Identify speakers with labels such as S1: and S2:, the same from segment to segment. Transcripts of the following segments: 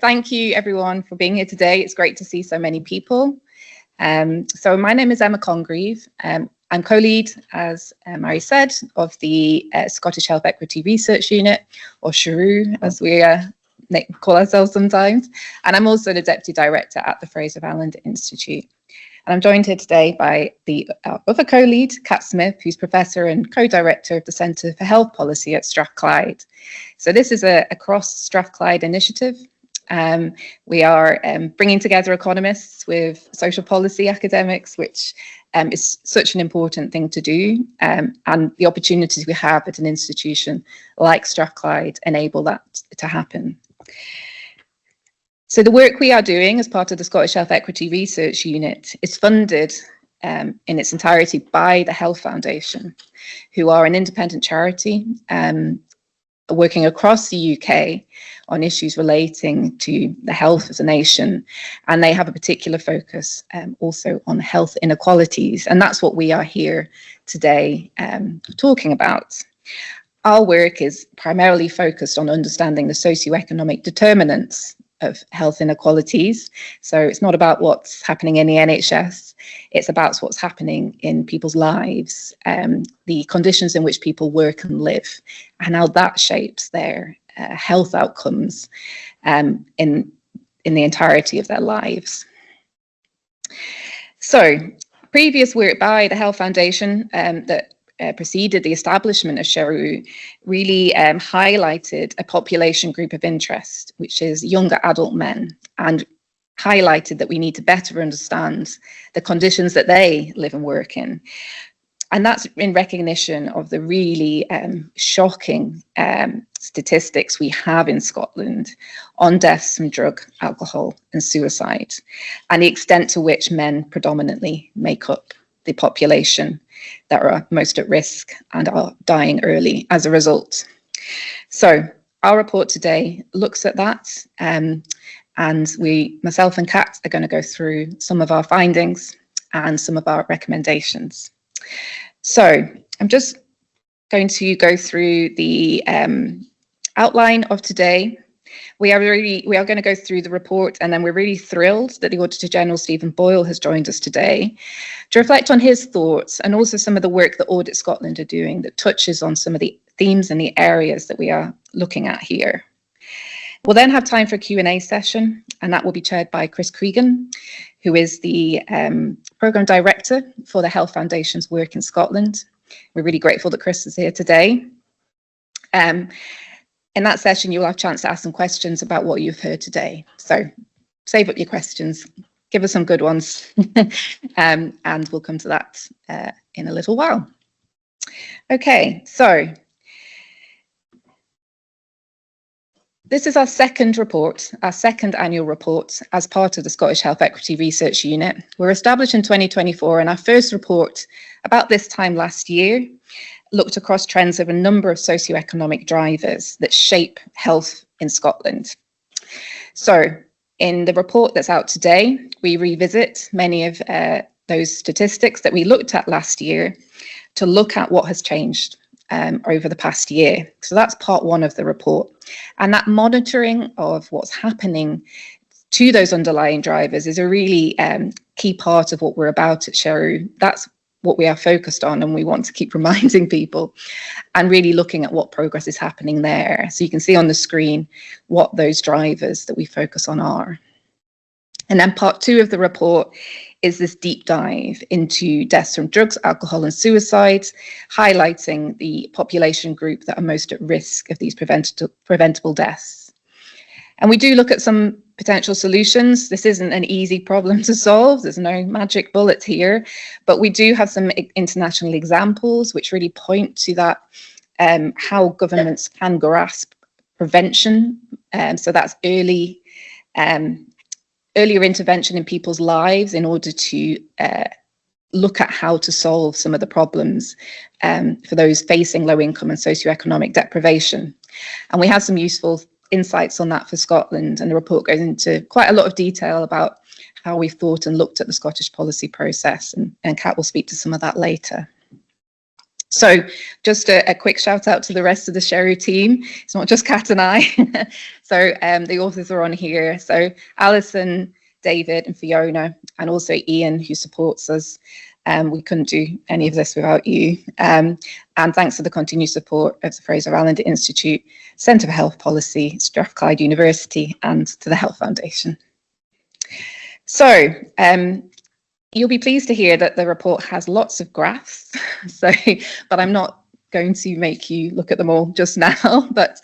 S1: thank you everyone for being here today. It's great to see so many people. So my name is Emma Congreve. I'm co-lead, as Mary said, of the Scottish Health Equity Research Unit, or SHERU, as we call ourselves sometimes. And I'm also the Deputy Director at the Fraser Allander Institute. And I'm joined here today by the other co-lead, Kat Smith, who's Professor and Co-Director of the Centre for Health Policy at Strathclyde. So this is a cross-Strathclyde initiative. We are bringing together economists with social policy academics, which is such an important thing to do. And the opportunities we have at an institution like Strathclyde enable that to happen. So the work we are doing as part of the Scottish Health Equity Research Unit is funded in its entirety by the Health Foundation, who are an independent charity working across the UK on issues relating to the health of the nation. And they have a particular focus also on health inequalities. And that's what we are here today talking about. Our work is primarily focused on understanding the socio-economic determinants of health inequalities. So it's not about what's happening in the NHS, it's about what's happening in people's lives, the conditions in which people work and live, and how that shapes their health outcomes in the entirety of their lives. So previous work by the Health Foundation that preceded the establishment of SHERU really highlighted a population group of interest, which is younger adult men, and highlighted that we need to better understand the conditions that they live and work in. And that's in recognition of the really shocking statistics we have in Scotland on deaths from drug, alcohol and suicide, and the extent to which men predominantly make up the population that are most at risk and are dying early as a result. So our report today looks at that, and myself and Kat are going to go through some of our findings and some of our recommendations. So I'm just going to go through the outline of today. We are going to go through the report, and then we're really thrilled that the Auditor General, Stephen Boyle, has joined us today to reflect on his thoughts and also some of the work that Audit Scotland are doing that touches on some of the themes and the areas that we are looking at here. We'll then have time for a Q&A session, and that will be chaired by Chris Creegan, who is the Programme Director for the Health Foundation's work in Scotland. We're really grateful that Chris is here today. In that session, you'll have a chance to ask some questions about what you've heard today. So save up your questions, give us some good ones, and we'll come to that in a little while. Okay, so this is our second report, our second annual report as part of the Scottish Health Equity Research Unit. We're established in 2024, and our first report about this time last year looked across trends of a number of socio-economic drivers that shape health in Scotland. So in the report that's out today, we revisit many of those statistics that we looked at last year to look at what has changed over the past year. So that's part one of the report. And that monitoring of what's happening to those underlying drivers is a really key part of what we're about at SHERU. That's what we are focused on, and we want to keep reminding people and really looking at what progress is happening there. So you can see on the screen what those drivers that we focus on are. And then part two of the report is this deep dive into deaths from drugs, alcohol and suicide, highlighting the population group that are most at risk of these preventable deaths. And we do look at some potential solutions. This isn't an easy problem to solve. There's no magic bullet here, but we do have some international examples which really point to that, how governments can grasp prevention. So that's earlier intervention in people's lives in order to look at how to solve some of the problems for those facing low income and socioeconomic deprivation. And we have some useful insights on that for Scotland, and the report goes into quite a lot of detail about how we've thought and looked at the Scottish policy process, and Kat will speak to some of that later. So just a quick shout out to the rest of the SHERU team. It's not just Kat and I. So the authors are on here. So Alison, David and Fiona, and also Ian, who supports us. We couldn't do any of this without you. And thanks to the continued support of the Fraser Allander Institute, Centre for Health Policy, Strathclyde University, and to the Health Foundation. So you'll be pleased to hear that the report has lots of graphs, but I'm not going to make you look at them all just now, but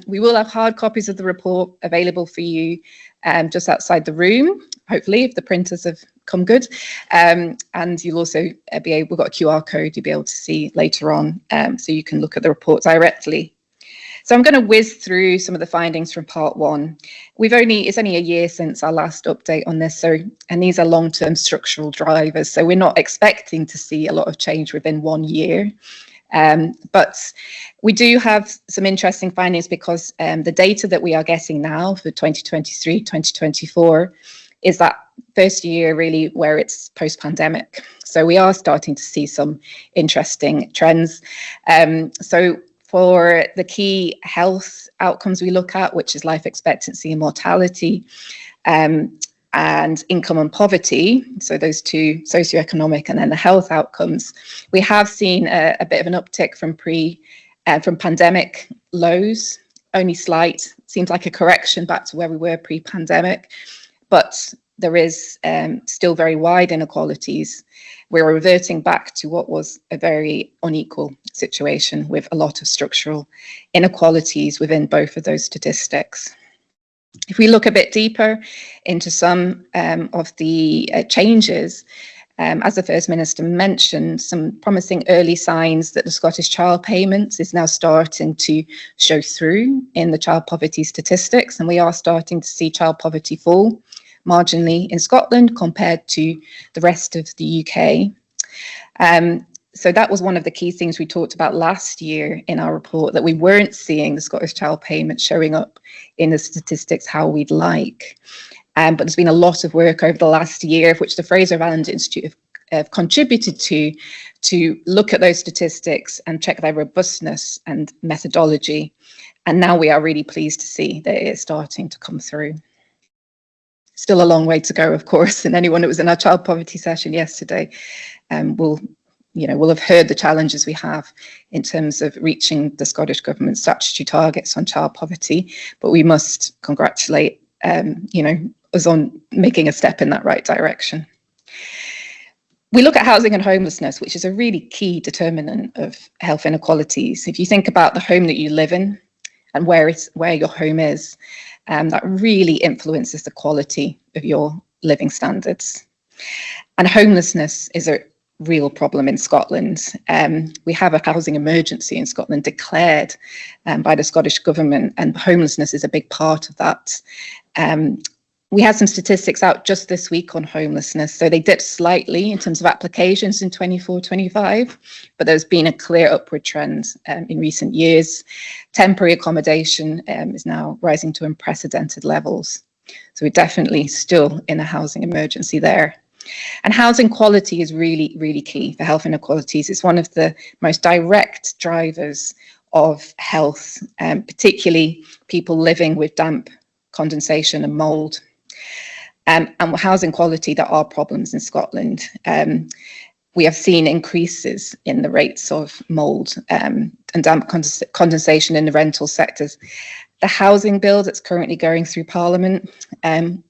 S1: we will have hard copies of the report available for you just outside the room, hopefully, if the printers have come good. And you'll also we've got a QR code you'll be able to see later on, so you can look at the report directly. So I'm going to whiz through some of the findings from part one. It's only a year since our last update on this, and these are long-term structural drivers, so we're not expecting to see a lot of change within 1 year. But we do have some interesting findings because the data that we are getting now for 2023, 2024 is that first year really where it's post-pandemic. So we are starting to see some interesting trends. So for the key health outcomes we look at, which is life expectancy and mortality, and income and poverty, so those two, socio-economic and then the health outcomes, we have seen a bit of an uptick from pandemic lows, only slight, seems like a correction back to where we were pre-pandemic, but there is still very wide inequalities. We're reverting back to what was a very unequal situation with a lot of structural inequalities within both of those statistics. If we look a bit deeper into some of the changes, as the First Minister mentioned, some promising early signs that the Scottish Child Payments is now starting to show through in the child poverty statistics, and we are starting to see child poverty fall marginally in Scotland compared to the rest of the UK. So that was one of the key things we talked about last year in our report, that we weren't seeing the Scottish Child Payment showing up in the statistics how we'd like. But there's been a lot of work over the last year, of which the Fraser Allander Institute have contributed to look at those statistics and check their robustness and methodology. And now we are really pleased to see that it is starting to come through. Still a long way to go, of course, and anyone that was in our child poverty session yesterday will have heard the challenges we have in terms of reaching the Scottish Government's statutory targets on child poverty, but we must congratulate us on making a step in that right direction. We look at housing and homelessness, which is a really key determinant of health inequalities. If you think about the home that you live in and where your home is, that really influences the quality of your living standards. And homelessness is a real problem in Scotland. We have a housing emergency in Scotland declared by the Scottish Government, and homelessness is a big part of that. We had some statistics out just this week on homelessness. So they dipped slightly in terms of applications in 24-25, but there's been a clear upward trend in recent years. Temporary accommodation is now rising to unprecedented levels. So we're definitely still in a housing emergency there. And housing quality is really, really key for health inequalities. It's one of the most direct drivers of health, particularly people living with damp, condensation and mould. And housing quality, there are problems in Scotland. We have seen increases in the rates of mould and damp condensation in the rental sectors. The housing bill that's currently going through Parliament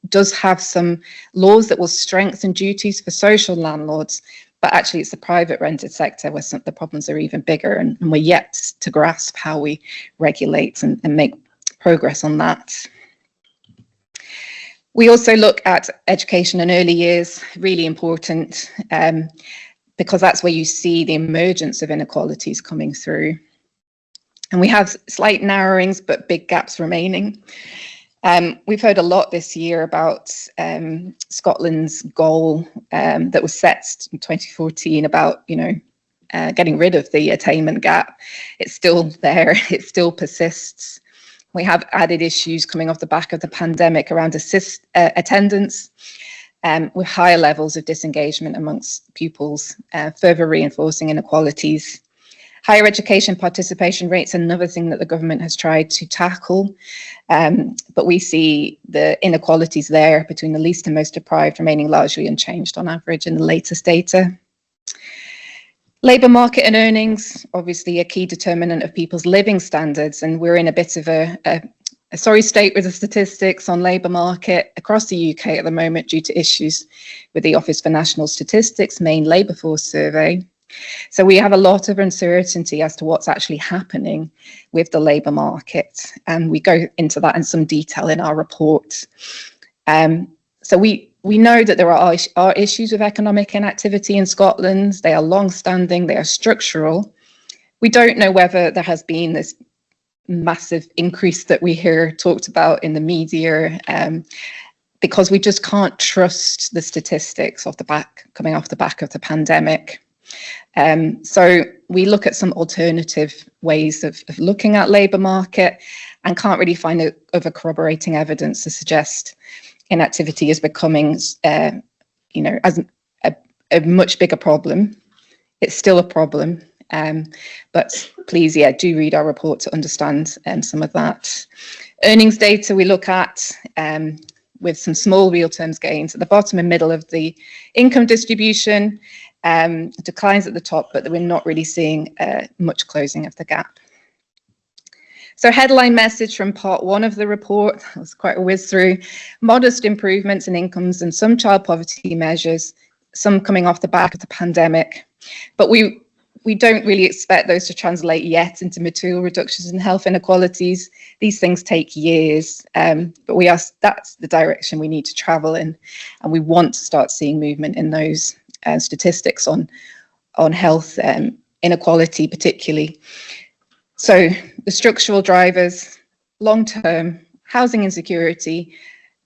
S1: does have some laws that will strengthen duties for social landlords, but actually it's the private rented sector where some of the problems are even bigger, and we're yet to grasp how we regulate and make progress on that. We also look at education in early years, really important, because that's where you see the emergence of inequalities coming through. And we have slight narrowings, but big gaps remaining. We've heard a lot this year about Scotland's goal that was set in 2014 about, getting rid of the attainment gap. It's still there, it still persists. We have added issues coming off the back of the pandemic around attendance, with higher levels of disengagement amongst pupils, further reinforcing inequalities. Higher education participation rates, another thing that the government has tried to tackle, but we see the inequalities there between the least and most deprived remaining largely unchanged on average in the latest data. Labour market and earnings, obviously a key determinant of people's living standards, and we're in a bit of a sorry state with the statistics on labour market across the UK at the moment due to issues with the Office for National Statistics main labour force survey. So we have a lot of uncertainty as to what's actually happening with the labour market, and we go into that in some detail in our report. So we know that there are issues with economic inactivity in Scotland. They are long-standing, they are structural. We don't know whether there has been this massive increase that we hear talked about in the media, because we just can't trust the statistics coming off the back of the pandemic. So we look at some alternative ways of looking at labour market and can't really find other corroborating evidence to suggest inactivity is becoming, as a much bigger problem. It's still a problem, but please, do read our report to understand some of that. Earnings data we look at with some small real terms gains at the bottom and middle of the income distribution, declines at the top, but we're not really seeing much closing of the gap. So headline message from part 1 of the report, that was quite a whiz through: modest improvements in incomes and some child poverty measures, some coming off the back of the pandemic. But we don't really expect those to translate yet into material reductions in health inequalities. These things take years, but that's the direction we need to travel in, and we want to start seeing movement in those statistics on health inequality particularly. So the structural drivers, long-term housing insecurity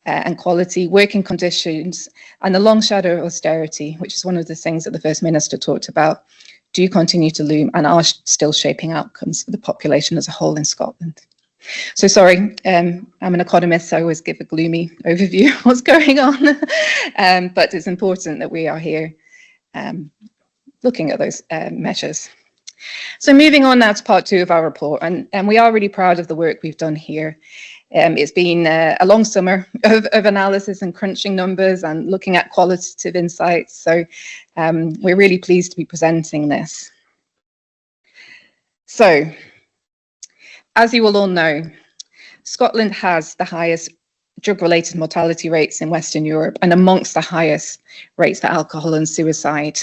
S1: and quality, working conditions, and the long shadow of austerity, which is one of the things that the First Minister talked about, do continue to loom and are still shaping outcomes for the population as a whole in Scotland. So sorry, I'm an economist, so I always give a gloomy overview of what's going on, but it's important that we are here looking at those measures. So moving on now to part 2 of our report, and we are really proud of the work we've done here. It's been a long summer of analysis and crunching numbers and looking at qualitative insights. So we're really pleased to be presenting this. So, as you will all know, Scotland has the highest drug-related mortality rates in Western Europe and amongst the highest rates for alcohol and suicide.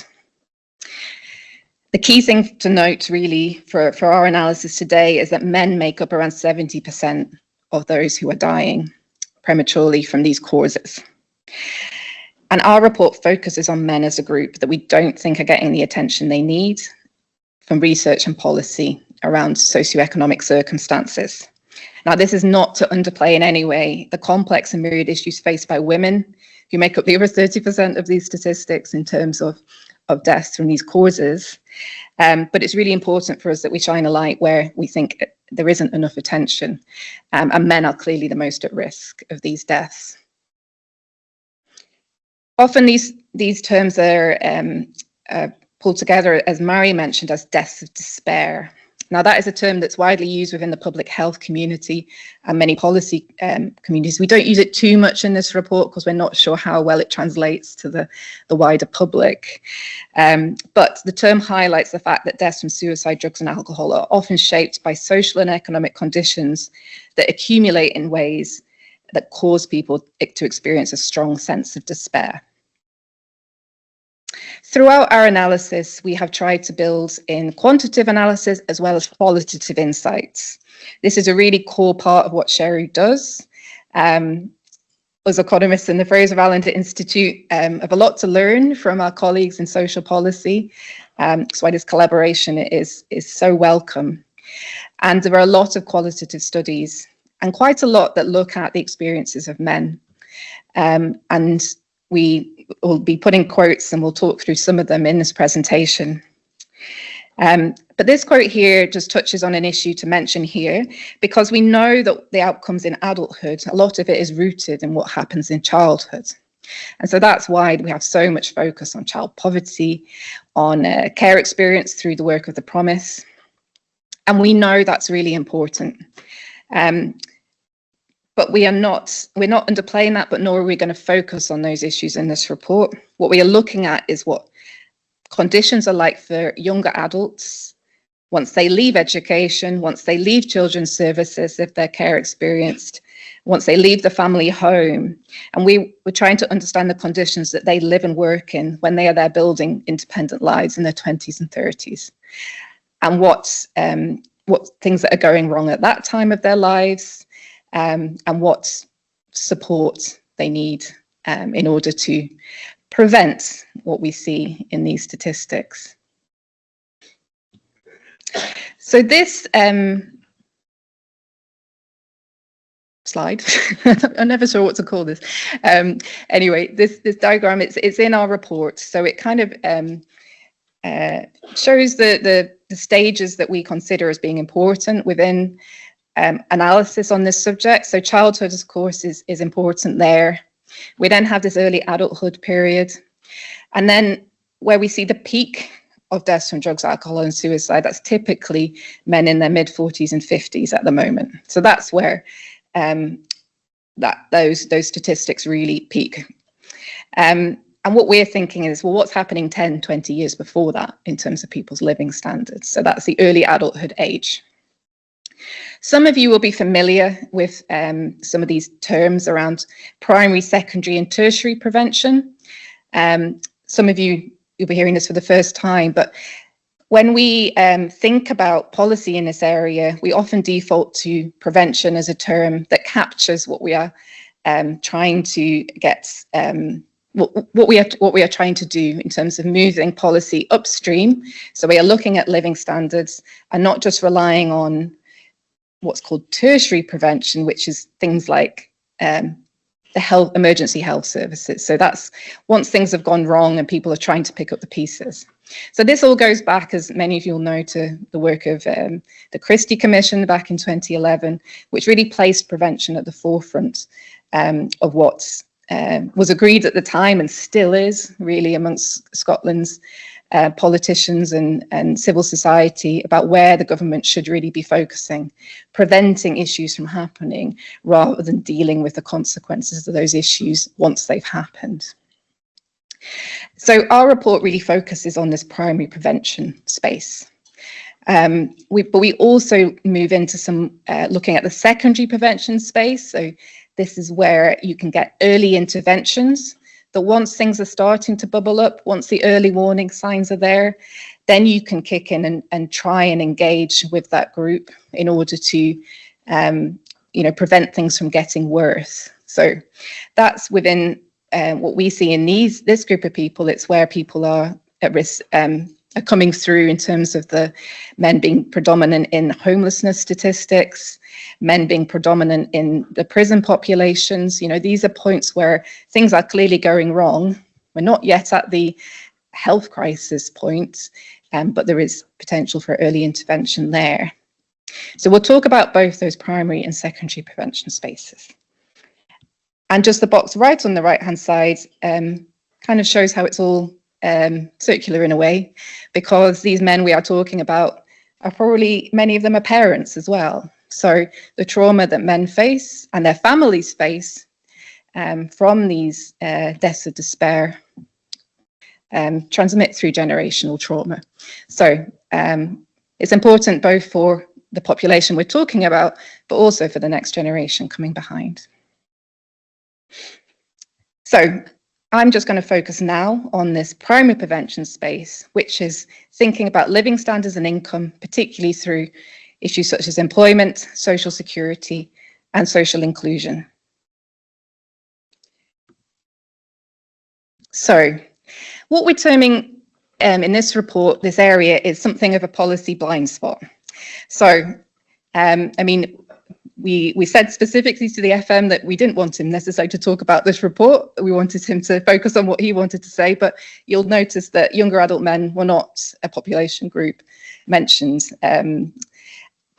S1: The key thing to note really for our analysis today is that men make up around 70% of those who are dying prematurely from these causes. And our report focuses on men as a group that we don't think are getting the attention they need from research and policy around socio-economic circumstances. Now, this is not to underplay in any way the complex and myriad issues faced by women, who make up the other 30% of these statistics in terms of deaths from these causes. But it's really important for us that we shine a light where we think there isn't enough attention, and men are clearly the most at risk of these deaths. Often these terms are pulled together, as Mary mentioned, as deaths of despair. Now, that is a term that's widely used within the public health community and many policy communities. We don't use it too much in this report because we're not sure how well it translates to the wider public. But the term highlights the fact that deaths from suicide, drugs and alcohol are often shaped by social and economic conditions that accumulate in ways that cause people to experience a strong sense of despair. Throughout our analysis, we have tried to build in quantitative analysis as well as qualitative insights. This is a really core part of what SHERU does. As economists in the Fraser Allander Institute, have a lot to learn from our colleagues in social policy. That's why this collaboration is so welcome. And there are a lot of qualitative studies and quite a lot that look at the experiences of men. And we will be putting quotes and we'll talk through some of them in this presentation. But this quote here just touches on an issue to mention here, because we know that the outcomes in adulthood, a lot of it is rooted in what happens in childhood. And so that's why we have so much focus on child poverty, on care experience through the work of the Promise. And we know that's really important. But we're not underplaying that, but nor are we going to focus on those issues in this report. What we are looking at is what conditions are like for younger adults once they leave education, once they leave children's services, if they're care experienced, once they leave the family home. And we're trying to understand the conditions that they live and work in when they are there building independent lives in their 20s and 30s. And what things that are going wrong at that time of their lives, and what support they need in order to prevent what we see in these statistics. So this slide, I'm never sure what to call this. Anyway, this diagram, it's in our report. So it kind of shows the stages that we consider as being important within analysis on this subject. So childhood, of course, is important there. We then have this early adulthood period. And then where we see the peak of deaths from drugs, alcohol and suicide, that's typically men in their mid 40s and 50s at the moment. So that's where those statistics really peak. And what we're thinking is, well, what's happening 10, 20 years before that in terms of people's living standards? So that's the early adulthood age. Some of you will be familiar with some of these terms around primary, secondary and tertiary prevention. Some of you'll be hearing this for the first time, but when we think about policy in this area, we often default to prevention as a term that captures what we are trying to get, what we are trying to do in terms of moving policy upstream. So we are looking at living standards and not just relying on what's called tertiary prevention, which is things like the emergency health services. So that's once things have gone wrong and people are trying to pick up the pieces. So this all goes back, as many of you will know, to the work of the Christie Commission back in 2011, which really placed prevention at the forefront of what was agreed at the time and still is really amongst Scotland's politicians and civil society about where the government should really be focusing, preventing issues from happening rather than dealing with the consequences of those issues once they've happened. So our report really focuses on this primary prevention space. But we also move into some looking at the secondary prevention space. So this is where you can get early interventions that once things are starting to bubble up, once the early warning signs are there, then you can kick in and try and engage with that group in order to prevent things from getting worse. So that's within what we see in this group of people. It's where people are at risk, are coming through in terms of the men being predominant in homelessness statistics, men being predominant in the prison populations. You know, these are points where things are clearly going wrong. We're not yet at the health crisis point, but there is potential for early intervention there. So we'll talk about both those primary and secondary prevention spaces. And just the box right on the right-hand side kind of shows how it's all circular in a way, because these men we are talking about are probably, many of them are parents as well. So the trauma that men face and their families face from these deaths of despair transmit through generational trauma. So it's important both for the population we're talking about, but also for the next generation coming behind. So I'm just going to focus now on this primary prevention space, which is thinking about living standards and income, particularly through issues such as employment, social security, and social inclusion. So what we're terming in this report, this area, is something of a policy blind spot. So, I mean, we said specifically to the FM that we didn't want him necessarily to talk about this report. We wanted him to focus on what he wanted to say, but you'll notice that younger adult men were not a population group mentioned.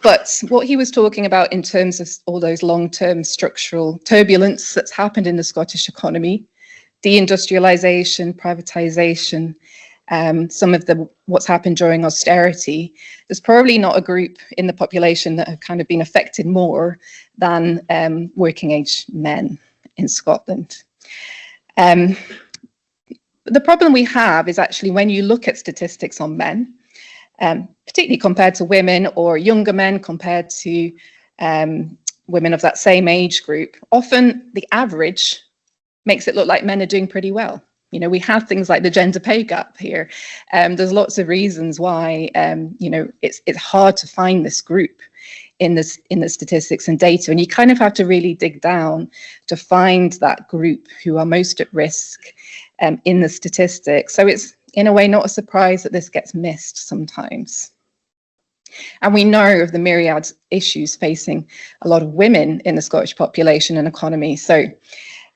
S1: But what he was talking about in terms of all those long-term structural turbulence that's happened in the Scottish economy, deindustrialisation, privatisation, some of what's happened during austerity, there's probably not a group in the population that have kind of been affected more than working age men in Scotland. The problem we have is actually when you look at statistics on men, particularly compared to women or younger men compared to women of that same age group, often the average makes it look like men are doing pretty well. You know, we have things like the gender pay gap here. There's lots of reasons why, you know, it's hard to find this group in the statistics and data, and you kind of have to really dig down to find that group who are most at risk in the statistics. So it's in a way not a surprise that this gets missed sometimes. And we know of the myriad issues facing a lot of women in the Scottish population and economy. So,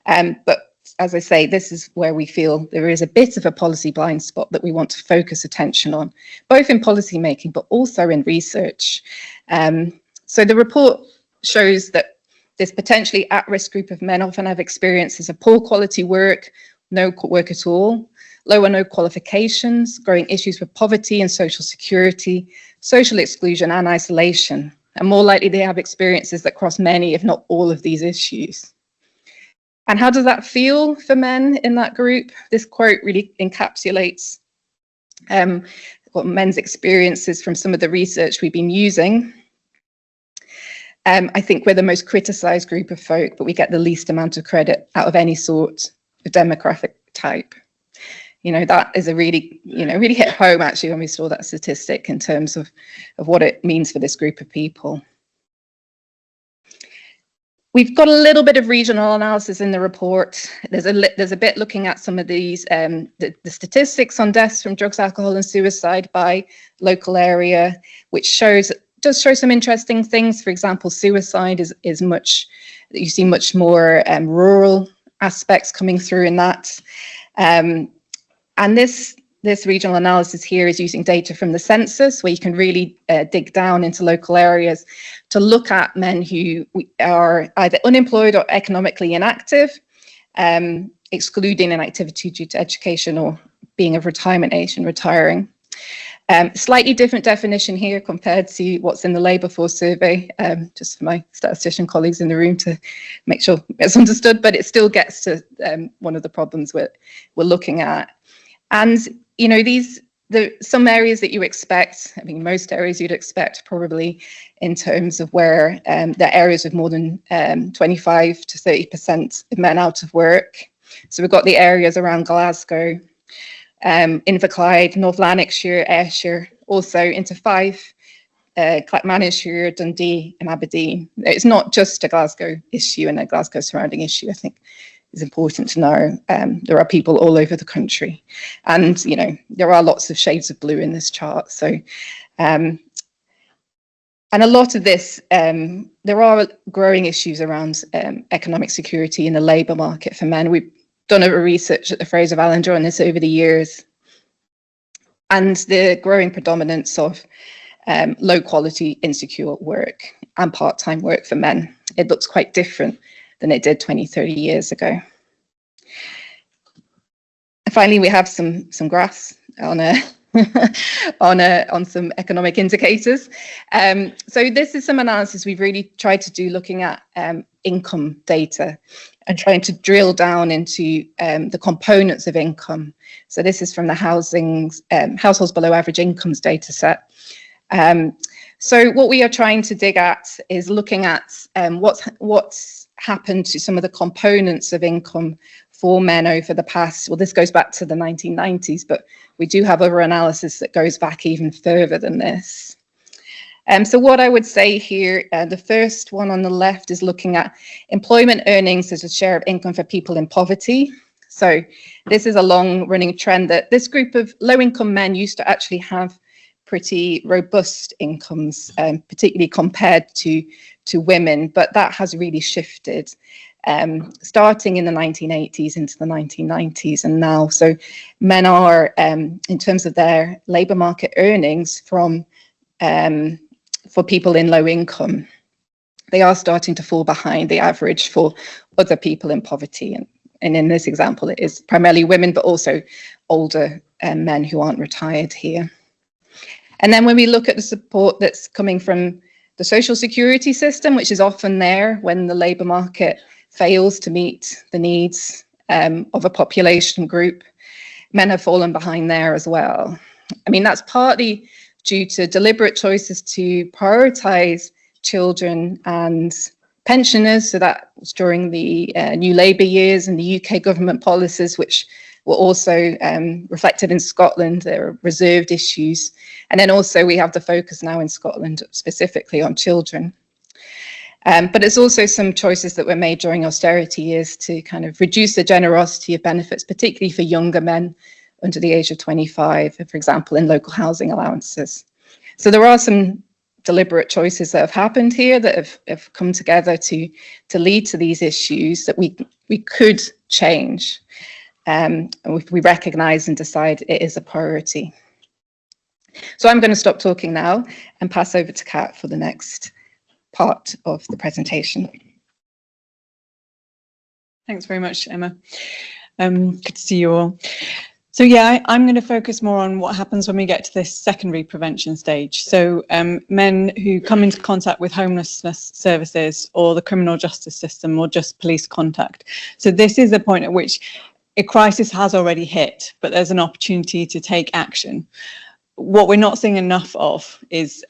S1: but as I say, this is where we feel there is a bit of a policy blind spot that we want to focus attention on, both in policy making, but also in research. So the report shows that this potentially at-risk group of men often have experiences of poor quality work, no work at all, low or no qualifications, growing issues with poverty and social security, social exclusion and isolation, and more likely they have experiences that cross many, if not all, of these issues. And how does that feel for men in that group? This quote really encapsulates what men's experiences from some of the research we've been using. I think we're the most criticised group of folk, but we get the least amount of credit out of any sort of demographic type. You know, that is a really, really hit home actually when we saw that statistic in terms of what it means for this group of people. We've got a little bit of regional analysis in the report. There's a bit looking at some of these, the statistics on deaths from drugs, alcohol and suicide by local area, which does show some interesting things. For example, suicide is much, you see much more rural aspects coming through in that. And this regional analysis here is using data from the census, where you can really dig down into local areas to look at men who are either unemployed or economically inactive, excluding inactivity due to education or being of retirement age and retiring. Slightly different definition here compared to what's in the Labour Force survey, just for my statistician colleagues in the room to make sure it's understood, but it still gets to one of the problems we're looking at. And, you know, some areas that you expect, I mean, most areas you'd expect probably in terms of where the areas with more than 25 to 30% of men out of work. So we've got the areas around Glasgow, Inverclyde, North Lanarkshire, Ayrshire, also into Fife, Clackmannanshire, Dundee and Aberdeen. It's not just a Glasgow issue and a Glasgow surrounding issue, I think is important to know. There are people all over the country, and you know, there are lots of shades of blue in this chart. So and a lot of this, there are growing issues around economic security in the labour market for men. We've done a research at the Fraser Allander on this over the years, and the growing predominance of low quality, insecure work and part-time work for men. It looks quite different than it did 20, 30 years ago. And finally, we have some graphs on on some economic indicators. So this is some analysis we've really tried to do looking at income data and trying to drill down into the components of income. So this is from the households below average incomes data set. So what we are trying to dig at is looking at what's happened to some of the components of income for men over the past, well, this goes back to the 1990s, but we do have other analysis that goes back even further than this. So what I would say here, the first one on the left is looking at employment earnings as a share of income for people in poverty. So this is a long running trend that this group of low income men used to actually have pretty robust incomes, particularly compared to women, but that has really shifted starting in the 1980s into the 1990s and now. So men are, in terms of their labour market earnings from for people in low income, they are starting to fall behind the average for other people in poverty. And in this example, it is primarily women, but also older men who aren't retired here. And then when we look at the support that's coming from the social security system, which is often there when the labour market fails to meet the needs of a population group, men have fallen behind there as well. I mean, that's partly due to deliberate choices to prioritise children and pensioners. So that was during the New Labour years and the UK government policies, which were also reflected in Scotland. There are reserved issues. And then also we have the focus now in Scotland specifically on children. But it's also some choices that were made during austerity years to kind of reduce the generosity of benefits, particularly for younger men under the age of 25, for example, in local housing allowances. So there are some deliberate choices that have happened here that have come together to lead to these issues that we could change if we recognise and decide it is a priority. So I'm going to stop talking now and pass over to Kat for the next part of the presentation.
S2: Thanks very much, Emma. Good to see you all. So yeah, I'm going to focus more on what happens when we get to this secondary prevention stage. So men who come into contact with homelessness services or the criminal justice system or just police contact. So this is the point at which a crisis has already hit, but there's an opportunity to take action. What we're not seeing enough of is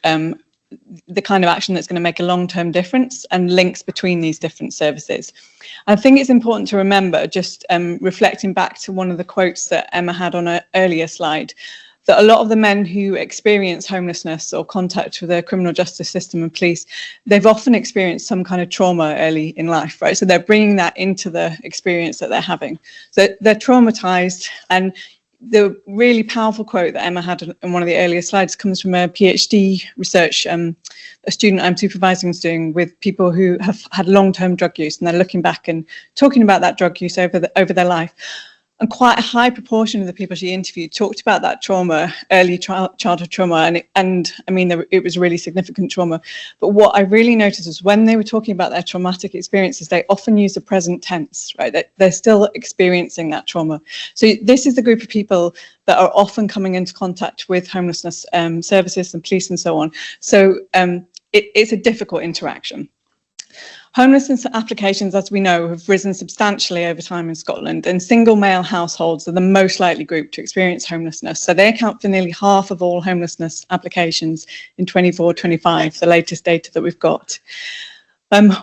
S2: the kind of action that's going to make a long-term difference and links between these different services. I think it's important to remember, just reflecting back to one of the quotes that Emma had on an earlier slide, that a lot of the men who experience homelessness or contact with the criminal justice system and police, they've often experienced some kind of trauma early in life, right? So they're bringing that into the experience that they're having. So they're traumatized, and the really powerful quote that Emma had in one of the earlier slides comes from a PhD research a student I'm supervising is doing with people who have had long-term drug use, and they're looking back and talking about that drug use over their life. And quite a high proportion of the people she interviewed talked about that trauma, early childhood trauma, and I mean, it was really significant trauma. But what I really noticed was when they were talking about their traumatic experiences, they often use the present tense, right? That they're still experiencing that trauma. So this is the group of people that are often coming into contact with homelessness services and police and so on. So it's a difficult interaction. Homelessness applications, as we know, have risen substantially over time in Scotland, and single male households are the most likely group to experience homelessness. So they account for nearly half of all homelessness applications in 24-25, the latest data that we've got.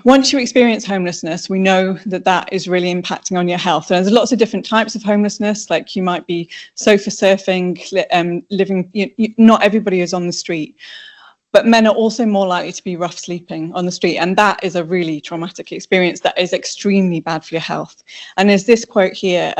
S2: Once you experience homelessness, we know that that is really impacting on your health. There's lots of different types of homelessness, like you might be sofa surfing, living, not everybody is on the street. But men are also more likely to be rough sleeping on the street, and that is a really traumatic experience that is extremely bad for your health. And as this quote here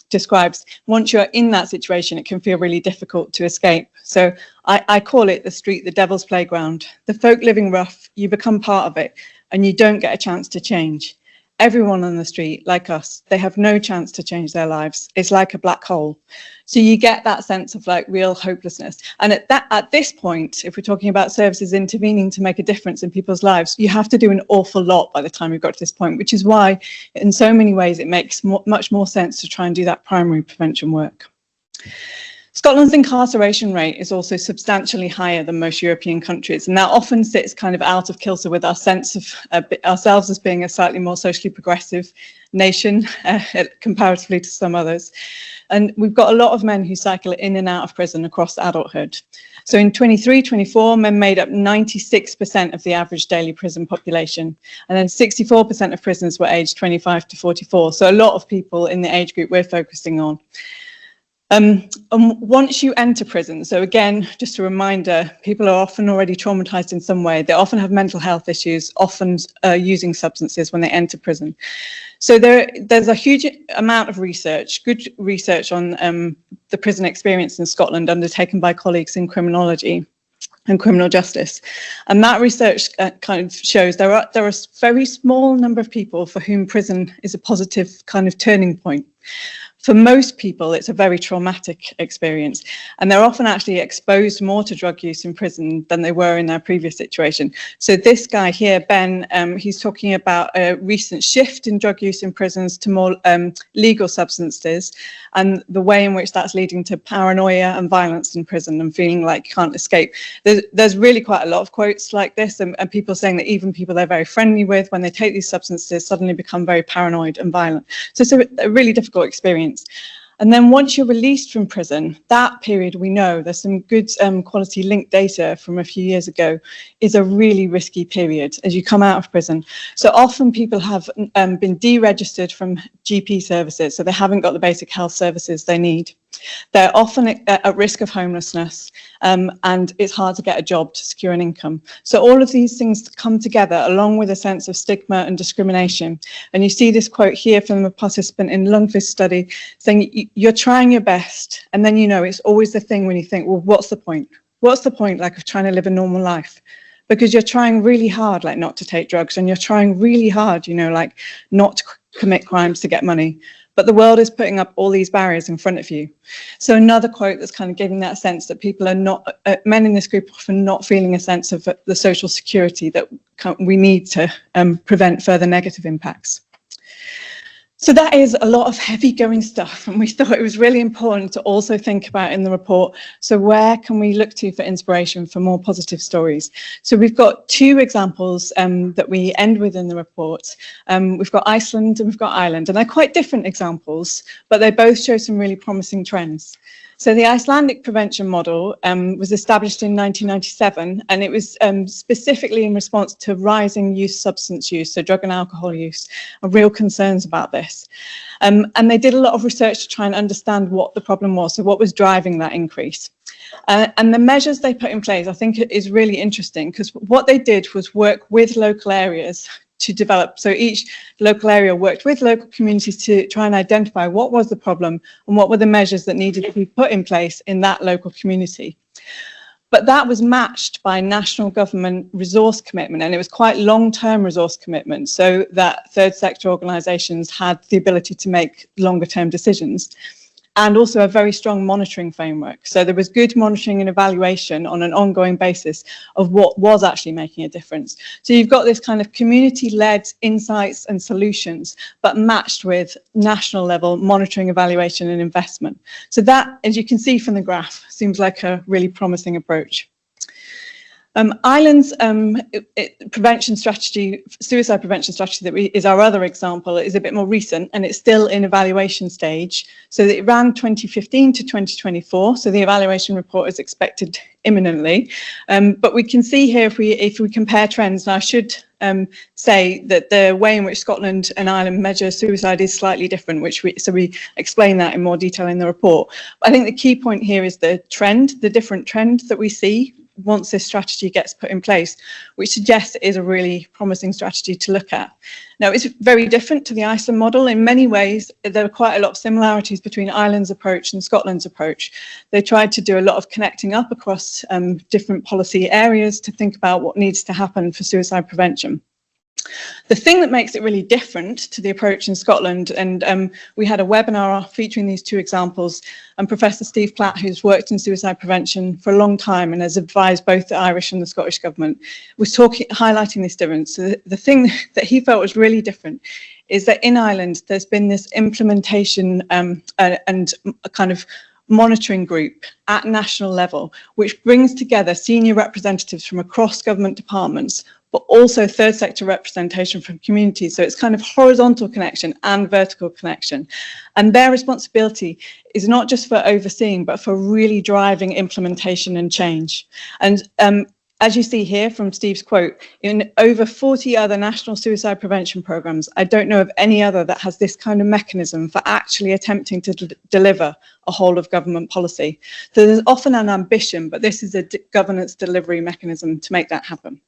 S2: describes, once you're in that situation, it can feel really difficult to escape. So I call it the street, the devil's playground. The folk living rough, you become part of it, and you don't get a chance to change. Everyone on the street, like us, they have no chance to change their lives. It's like a black hole. So you get that sense of like real hopelessness. And at this point, if we're talking about services intervening to make a difference in people's lives, you have to do an awful lot by the time you've got to this point, which is why in so many ways it makes much more sense to try and do that primary prevention work. Scotland's incarceration rate is also substantially higher than most European countries, and that often sits kind of out of kilter with our sense of ourselves as being a slightly more socially progressive nation comparatively to some others. And we've got a lot of men who cycle in and out of prison across adulthood. So in 23-24, men made up 96% of the average daily prison population, and then 64% of prisoners were aged 25 to 44. So a lot of people in the age group we're focusing on. And once you enter prison, so again, just a reminder, people are often already traumatized in some way. They often have mental health issues, often using substances when they enter prison. So there's a huge amount of research, good research on the prison experience in Scotland undertaken by colleagues in criminology and criminal justice. And that research kind of shows there are a very small number of people for whom prison is a positive kind of turning point. For most people, it's a very traumatic experience, and they're often actually exposed more to drug use in prison than they were in their previous situation. So this guy here, Ben, he's talking about a recent shift in drug use in prisons to more legal substances, and the way in which that's leading to paranoia and violence in prison and feeling like you can't escape. There's really quite a lot of quotes like this, and people saying that even people they're very friendly with, when they take these substances, suddenly become very paranoid and violent. So it's a really difficult experience. And then once you're released from prison, that period, we know there's some good quality linked data from a few years ago, is a really risky period as you come out of prison. So often people have been deregistered from GP services, so they haven't got the basic health services they need. They're often at risk of homelessness, and it's hard to get a job to secure an income. So all of these things come together along with a sense of stigma and discrimination. And you see this quote here from a participant in Lundqvist's study saying, you're trying your best, and then, you know, it's always the thing when you think, well, what's the point? What's the point, like, of trying to live a normal life? Because you're trying really hard, like, not to take drugs, and you're trying really hard, you know, like, not to commit crimes to get money. But the world is putting up all these barriers in front of you. So another quote that's kind of giving that sense that people are not, men in this group are often not feeling a sense of the social security that we need to prevent further negative impacts. So that is a lot of heavy going stuff, and we thought it was really important to also think about in the report, so where can we look to for inspiration for more positive stories? So we've got two examples that we end with in the report. We've got Iceland and we've got Ireland, and they're quite different examples, but they both show some really promising trends. So the Icelandic prevention model was established in 1997, and it was specifically in response to rising substance use, so drug and alcohol use, and real concerns about this. And they did a lot of research to try and understand what the problem was, so what was driving that increase. And the measures they put in place, I think, is really interesting, because what they did was work with local areas to develop. So each local area worked with local communities to try and identify what was the problem and what were the measures that needed to be put in place in that local community. But that was matched by national government resource commitment, and it was quite long-term resource commitment, so that third sector organisations had the ability to make longer-term decisions. And also a very strong monitoring framework. So there was good monitoring and evaluation on an ongoing basis of what was actually making a difference. So you've got this kind of community-led insights and solutions, but matched with national level monitoring, evaluation and investment. So that, as you can see from the graph, seems like a really promising approach. Ireland's prevention strategy, suicide prevention strategy, that is our other example, is a bit more recent, and it's still in evaluation stage. So it ran 2015 to 2024. So the evaluation report is expected imminently. But we can see here, if we compare trends, and I should say that the way in which Scotland and Ireland measure suicide is slightly different, so we explain that in more detail in the report. But I think the key point here is the trend, the different trend that we see once this strategy gets put in place, which suggests it is a really promising strategy to look at. Now, it's very different to the Iceland model. In many ways, there are quite a lot of similarities between Ireland's approach and Scotland's approach. They tried to do a lot of connecting up across different policy areas to think about what needs to happen for suicide prevention. The thing that makes it really different to the approach in Scotland, and we had a webinar featuring these two examples, and Professor Steve Platt, who's worked in suicide prevention for a long time and has advised both the Irish and the Scottish government, was highlighting this difference. So the thing that he felt was really different is that in Ireland, there's been this implementation and a kind of monitoring group at national level, which brings together senior representatives from across government departments, but also third sector representation from communities. So it's kind of horizontal connection and vertical connection. And their responsibility is not just for overseeing, but for really driving implementation and change. And as you see here from Steve's quote, in over 40 other national suicide prevention programs, I don't know of any other that has this kind of mechanism for actually attempting to deliver a whole of government policy. So there's often an ambition, but this is a governance delivery mechanism to make that happen.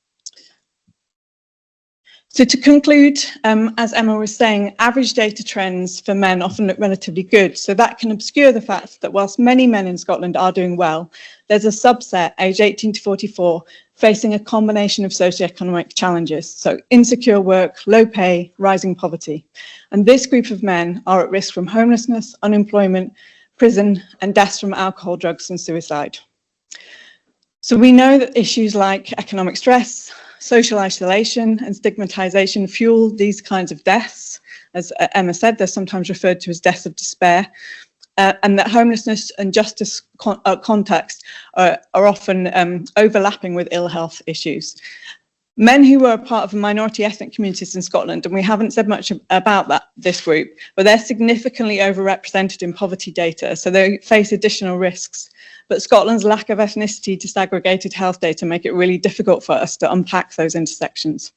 S2: So to conclude, as Emma was saying, average data trends for men often look relatively good. So that can obscure the fact that whilst many men in Scotland are doing well, there's a subset, aged 18 to 44, facing a combination of socio-economic challenges. So insecure work, low pay, rising poverty. And this group of men are at risk from homelessness, unemployment, prison, and deaths from alcohol, drugs, and suicide. So we know that issues like economic stress, social isolation and stigmatization fuel these kinds of deaths. As Emma said, they're sometimes referred to as deaths of despair, and that homelessness and justice context are often overlapping with ill health issues. Men who were a part of minority ethnic communities in Scotland, and we haven't said much about this group, but they're significantly overrepresented in poverty data, so they face additional risks. But Scotland's lack of ethnicity disaggregated health data make it really difficult for us to unpack those intersections.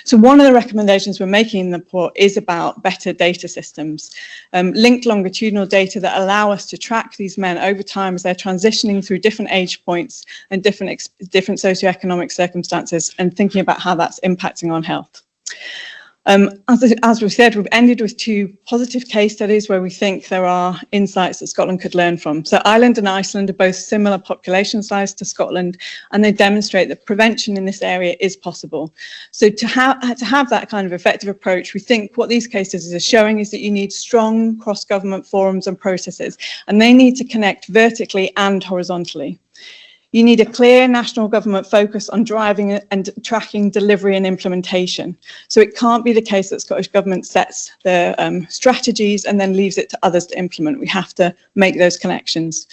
S2: So one of the recommendations we're making in the report is about better data systems, linked longitudinal data that allow us to track these men over time as they're transitioning through different age points and different socioeconomic circumstances, and thinking about how that's impacting on health. As we said, we've ended with 2 positive case studies where we think there are insights that Scotland could learn from. So Ireland and Iceland are both similar population size to Scotland, and they demonstrate that prevention in this area is possible. So to have that kind of effective approach, we think what these case studies are showing is that you need strong cross-government forums and processes, and they need to connect vertically and horizontally. You need a clear national government focus on driving and tracking delivery and implementation. So it can't be the case that Scottish Government sets the strategies and then leaves it to others to implement. We have to make those connections.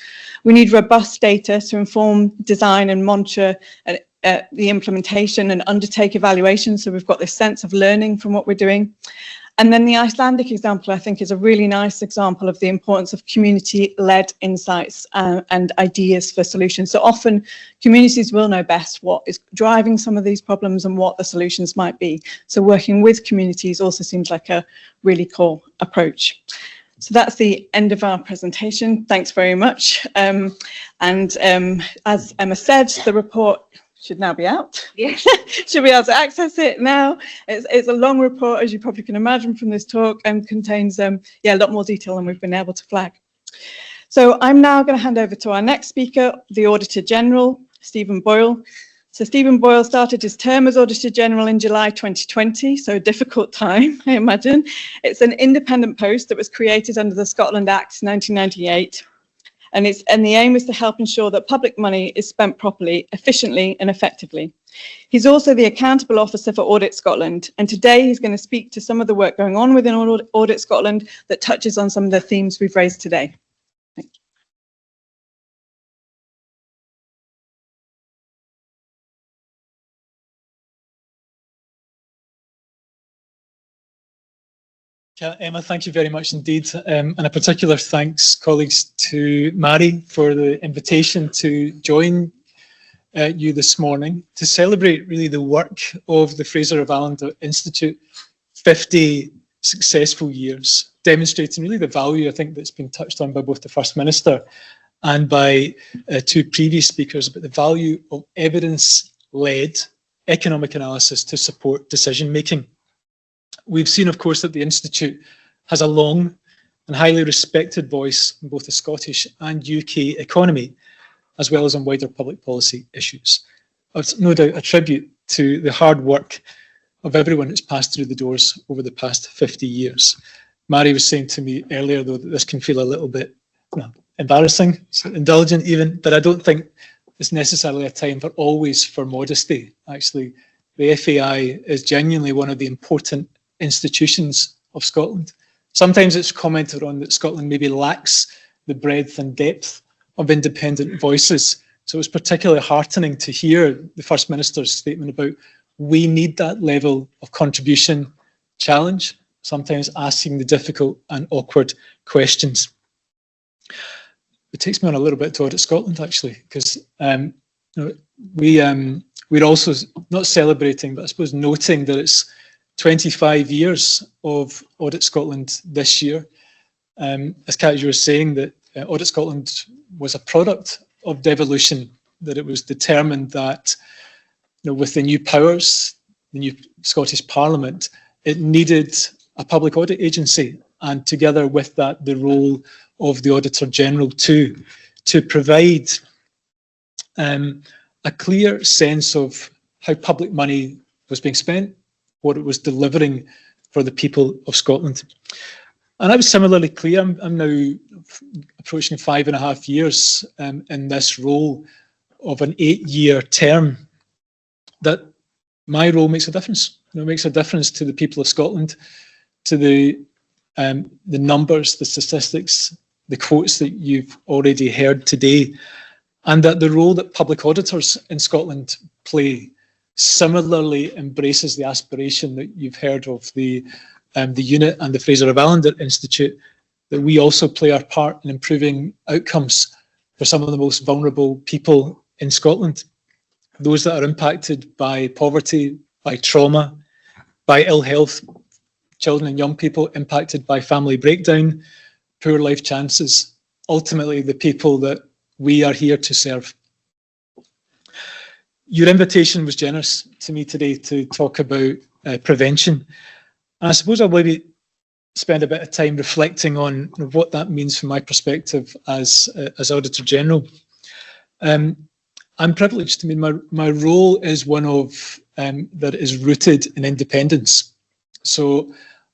S2: We need robust data to inform design and monitor the implementation and undertake evaluation. So we've got this sense of learning from what we're doing. And then the Icelandic example, I think, is a really nice example of the importance of community-led insights and ideas for solutions. So often communities will know best what is driving some of these problems and what the solutions might be. So working with communities also seems like a really cool approach. So that's the end of our presentation. Thanks very much. As Emma said, the report should now be out. Yes. Should be able to access it now. It's a long report, as you probably can imagine from this talk, and contains a lot more detail than we've been able to flag. So I'm now going to hand over to our next speaker, the Auditor General, Stephen Boyle. So Stephen Boyle started his term as Auditor General in July 2020, so a difficult time, I imagine. It's an independent post that was created under the Scotland Act 1998. And the aim is to help ensure that public money is spent properly, efficiently and effectively. He's also the accountable officer for Audit Scotland, and today he's going to speak to some of the work going on within Audit Scotland that touches on some of the themes we've raised today. Thank you.
S3: Emma, thank you very much indeed. And a particular thanks, colleagues, to Mary for the invitation to join you this morning to celebrate really the work of the Fraser of Allander Institute, 50 successful years, demonstrating really the value, I think, that's been touched on by both the First Minister and by 2 previous speakers, about the value of evidence-led economic analysis to support decision-making. We've seen, of course, that the Institute has a long and highly respected voice in both the Scottish and UK economy, as well as on wider public policy issues. It's no doubt a tribute to the hard work of everyone who's passed through the doors over the past 50 years. Mary was saying to me earlier, though, that this can feel a little bit embarrassing, indulgent even, but I don't think it's necessarily a time for modesty. Actually, the FAI is genuinely one of the important institutions of Scotland. Sometimes it's commented on that Scotland maybe lacks the breadth and depth of independent voices. So it's particularly heartening to hear the First Minister's statement about we need that level of contribution, challenge, sometimes asking the difficult and awkward questions. It takes me on a little bit to Audit Scotland, actually, because we're also not celebrating, but I suppose noting that it's 25 years of Audit Scotland this year. As Kat, you were saying, that Audit Scotland was a product of devolution, that it was determined that with the new powers the new Scottish Parliament, it needed a public audit agency, and together with that, the role of the Auditor General to provide a clear sense of how public money was being spent, what it was delivering for the people of Scotland. And I was similarly clear. I'm now approaching 5.5 years in this role of an 8-year term, that my role makes a difference. It makes a difference to the people of Scotland, to the numbers, the statistics, the quotes that you've already heard today, and that the role that public auditors in Scotland play similarly embraces the aspiration that you've heard of the unit and the Fraser of Allander Institute, that we also play our part in improving outcomes for some of the most vulnerable people in Scotland, those that are impacted by poverty, by trauma, by ill health, children and young people impacted by family breakdown, poor life chances, ultimately the people that we are here to serve. Your invitation was generous to me today to talk about prevention. And I suppose I'll maybe spend a bit of time reflecting on what that means from my perspective as Auditor General. I'm privileged. I mean, my role is one of that is rooted in independence. So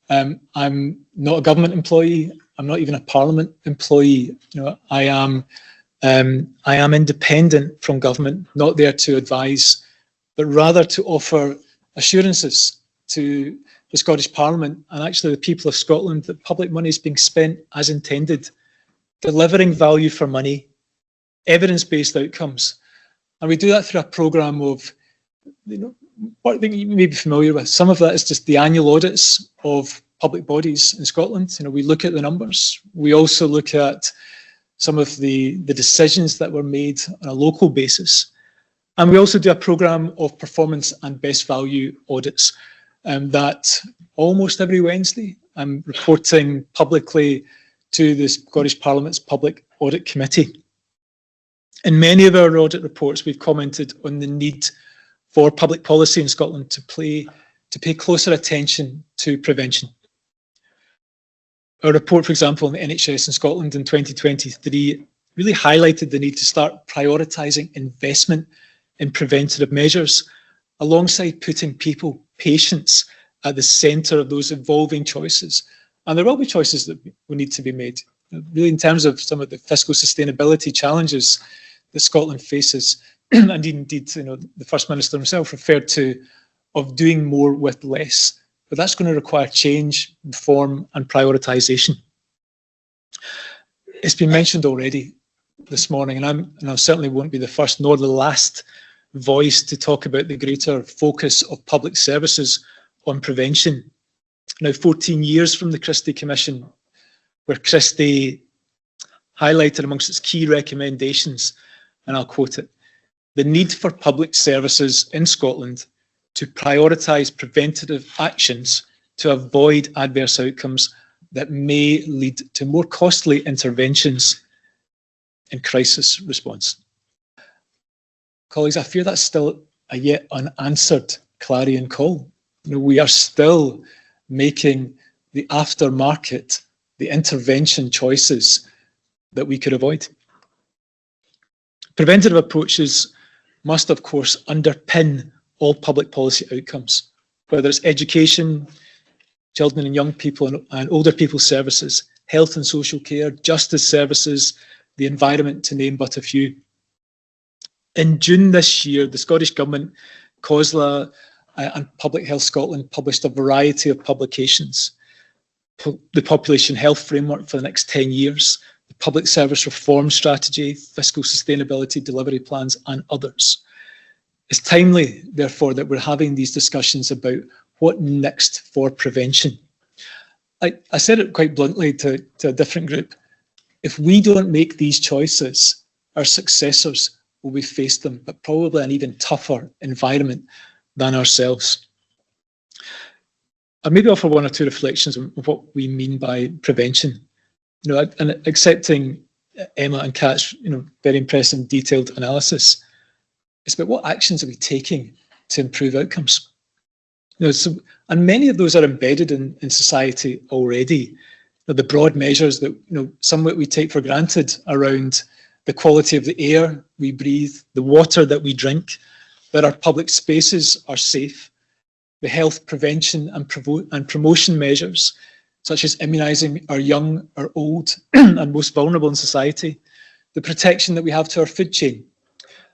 S3: I'm not a government employee. I'm not even a Parliament employee. You know, I am independent from government, not there to advise, but rather to offer assurances to the Scottish Parliament and actually the people of Scotland that public money is being spent as intended, delivering value for money, evidence-based outcomes. And we do that through a programme of, you know, what I think you may be familiar with. Some of that is just the annual audits of public bodies in Scotland. You know, we look at the numbers. We also look at some of the decisions that were made on a local basis. And we also do a programme of performance and best value audits that almost every Wednesday I'm reporting publicly to the Scottish Parliament's Public Audit Committee. In many of our audit reports, we've commented on the need for public policy in Scotland to pay closer attention to prevention. Our report, for example, on the NHS in Scotland in 2023 really highlighted the need to start prioritising investment in preventative measures alongside putting people, patients, at the centre of those evolving choices. And there will be choices that will need to be made. Really, in terms of some of the fiscal sustainability challenges that Scotland faces, and indeed, you know, the First Minister himself referred to, of doing more with less. But that's going to require change, reform, and prioritisation. It's been mentioned already this morning, and I certainly won't be the first nor the last voice to talk about the greater focus of public services on prevention. Now, 14 years from the Christie Commission, where Christie highlighted amongst its key recommendations, and I'll quote it, the need for public services in Scotland to prioritise preventative actions to avoid adverse outcomes that may lead to more costly interventions in crisis response. Colleagues, I fear that's still a yet unanswered clarion call. You know, we are still making the aftermarket, the intervention choices that we could avoid. Preventative approaches must, of course, underpin all public policy outcomes, whether it's education, children and young people and older people services, health and social care, justice services, the environment, to name but a few. In June this year, the Scottish Government, COSLA and Public Health Scotland published a variety of publications. The Population Health Framework for the next 10 years, the Public Service Reform Strategy, Fiscal Sustainability Delivery Plans, and others. It's timely, therefore, that we're having these discussions about what next for prevention. I said it quite bluntly to a different group. If we don't make these choices, our successors will be faced them, but probably an even tougher environment than ourselves. I'll maybe offer one or two reflections on what we mean by prevention. You know, and accepting Emma and Kat's, you know, very impressive and detailed analysis, it's about what actions are we taking to improve outcomes. And many of those are embedded in society already. The broad measures that somewhat we take for granted around the quality of the air we breathe, the water that we drink, that our public spaces are safe, the health prevention and promotion measures, such as immunising our young, our old, and most vulnerable in society, the protection that we have to our food chain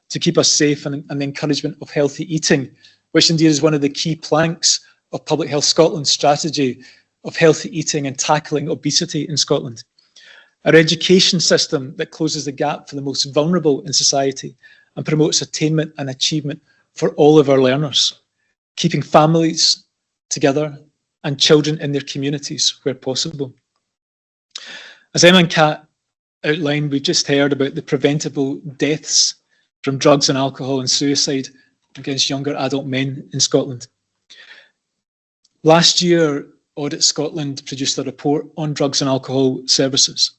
S3: to keep us safe, and the encouragement of healthy eating, which indeed is one of the key planks of Public Health Scotland's strategy of healthy eating and tackling obesity in Scotland. Our education system that closes the gap for the most vulnerable in society and promotes attainment and achievement for all of our learners, keeping families together and children in their communities where possible. As Emma and Kat outlined, we've just heard about the preventable deaths from drugs and alcohol and suicide against younger adult men in Scotland. Last year, Audit Scotland produced a report on drugs and alcohol services,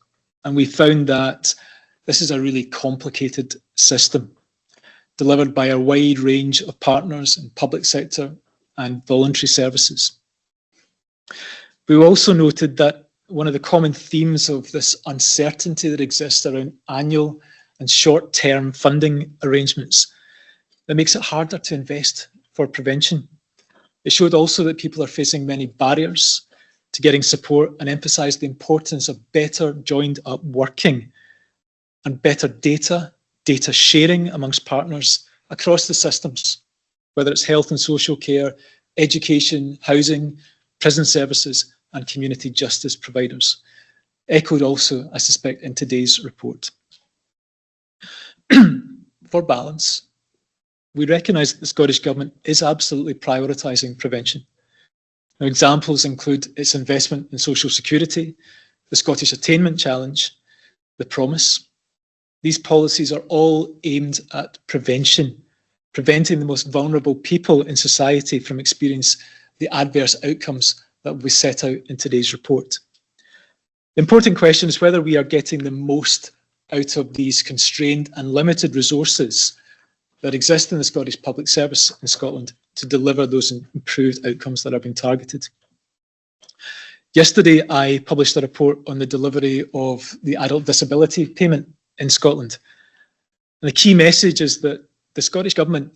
S3: and we found that this is a really complicated system delivered by a wide range of partners in public sector and voluntary services. We also noted that one of the common themes of this uncertainty that exists around annual and short-term funding arrangements that makes it harder to invest for prevention. It showed also that people are facing many barriers to getting support, and emphasised the importance of better joined up working and better data sharing amongst partners across the systems, whether it's health and social care, education, housing, prison services, and community justice providers. Echoed also, I suspect, in today's report. For balance, we recognise that the Scottish Government is absolutely prioritising prevention. Now, examples include its investment in social security, the Scottish Attainment Challenge, the Promise. These policies are all aimed at prevention, preventing the most vulnerable people in society from experiencing the adverse outcomes that we set out in today's report. The important question is whether we are getting the most out of these constrained and limited resources that exist in the Scottish Public Service in Scotland to deliver those improved outcomes that have been targeted. Yesterday, I published a report on the delivery of the adult disability payment in Scotland. And the key message is that the Scottish Government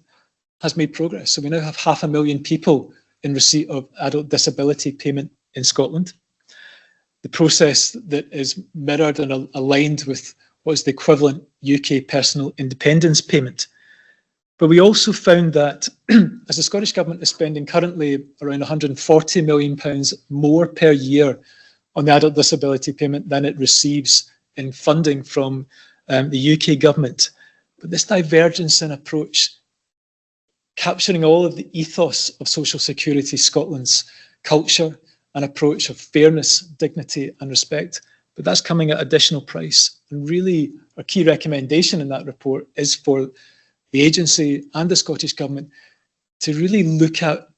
S3: has made progress. So we now have 500,000 people in receipt of adult disability payment in Scotland. The process that is mirrored and aligned with what is the equivalent UK personal independence payment. But we also found that as the Scottish Government is spending currently around £140 million more per year on the adult disability payment than it receives in funding from the UK Government. But this divergence in approach, capturing all of the ethos of Social Security Scotland's culture and approach of fairness, dignity and respect, but that's coming at additional price. And really, our key recommendation in that report is for the agency and the Scottish Government to really look at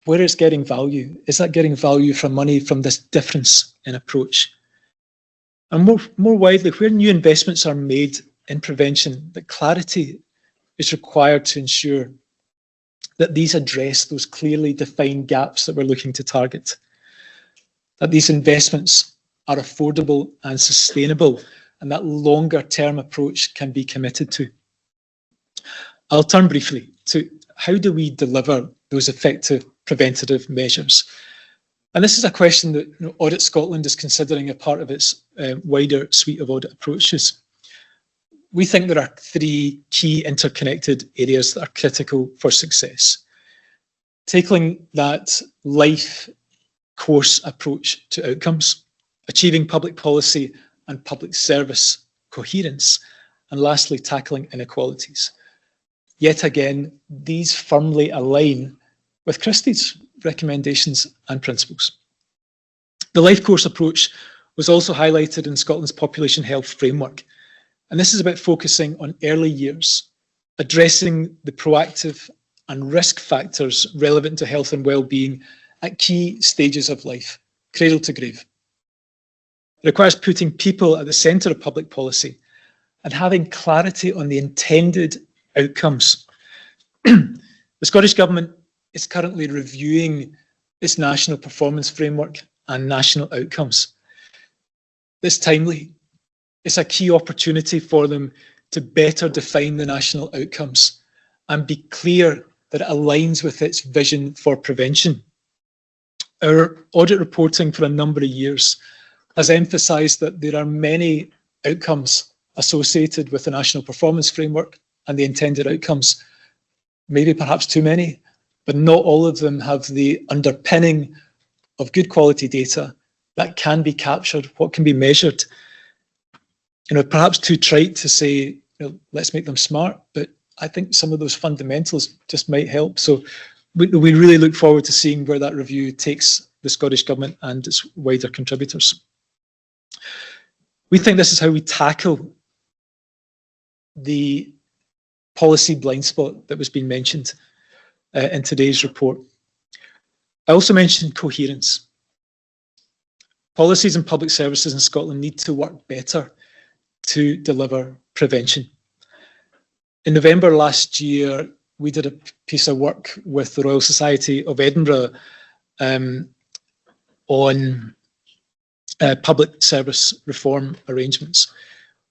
S3: where it's getting value. Is that getting value from money from this difference in approach? And more widely, where new investments are made in prevention, that clarity is required to ensure that these address those clearly defined gaps that we're looking to target, that these investments are affordable and sustainable, and that longer term approach can be committed to. I'll turn briefly to how do we deliver those effective preventative measures. And this is a question that Audit Scotland is considering a part of its wider suite of audit approaches. We think there are three key interconnected areas that are critical for success. Tackling that life course approach to outcomes, achieving public policy and public service coherence, and lastly, tackling inequalities. Yet again, these firmly align with Christie's recommendations and principles. The life course approach was also highlighted in Scotland's population health framework. And this is about focusing on early years, addressing the proactive and risk factors relevant to health and well-being at key stages of life, cradle to grave. It requires putting people at the centre of public policy and having clarity on the intended outcomes. The Scottish Government is currently reviewing its national performance framework and national outcomes. It's timely. It's a key opportunity for them to better define the national outcomes and be clear that it aligns with its vision for prevention. Our audit reporting for a number of years has emphasised that there are many outcomes associated with the national performance framework and the intended outcomes, maybe perhaps too many, but not all of them have the underpinning of good quality data that can be captured, what can be measured. Perhaps too trite to say, let's make them smart, but I think some of those fundamentals just might help. So we really look forward to seeing where that review takes the Scottish Government and its wider contributors. We think this is how we tackle the policy blind spot that was being mentioned in today's report. I also mentioned coherence. Policies and public services in Scotland need to work better to deliver prevention. In November last year, we did a piece of work with the Royal Society of Edinburgh on public service reform arrangements.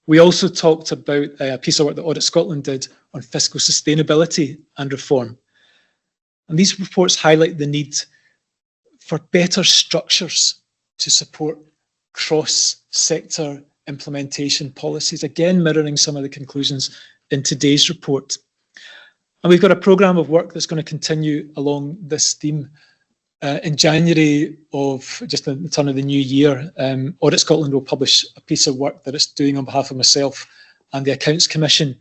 S3: We also talked about a piece of work that Audit Scotland did on fiscal sustainability and reform. And these reports highlight the need for better structures to support cross-sector implementation policies, again mirroring some of the conclusions in today's report. And we've got a programme of work that's going to continue along this theme. In January of just the turn of the new year, Audit Scotland will publish a piece of work that it's doing on behalf of myself and the Accounts Commission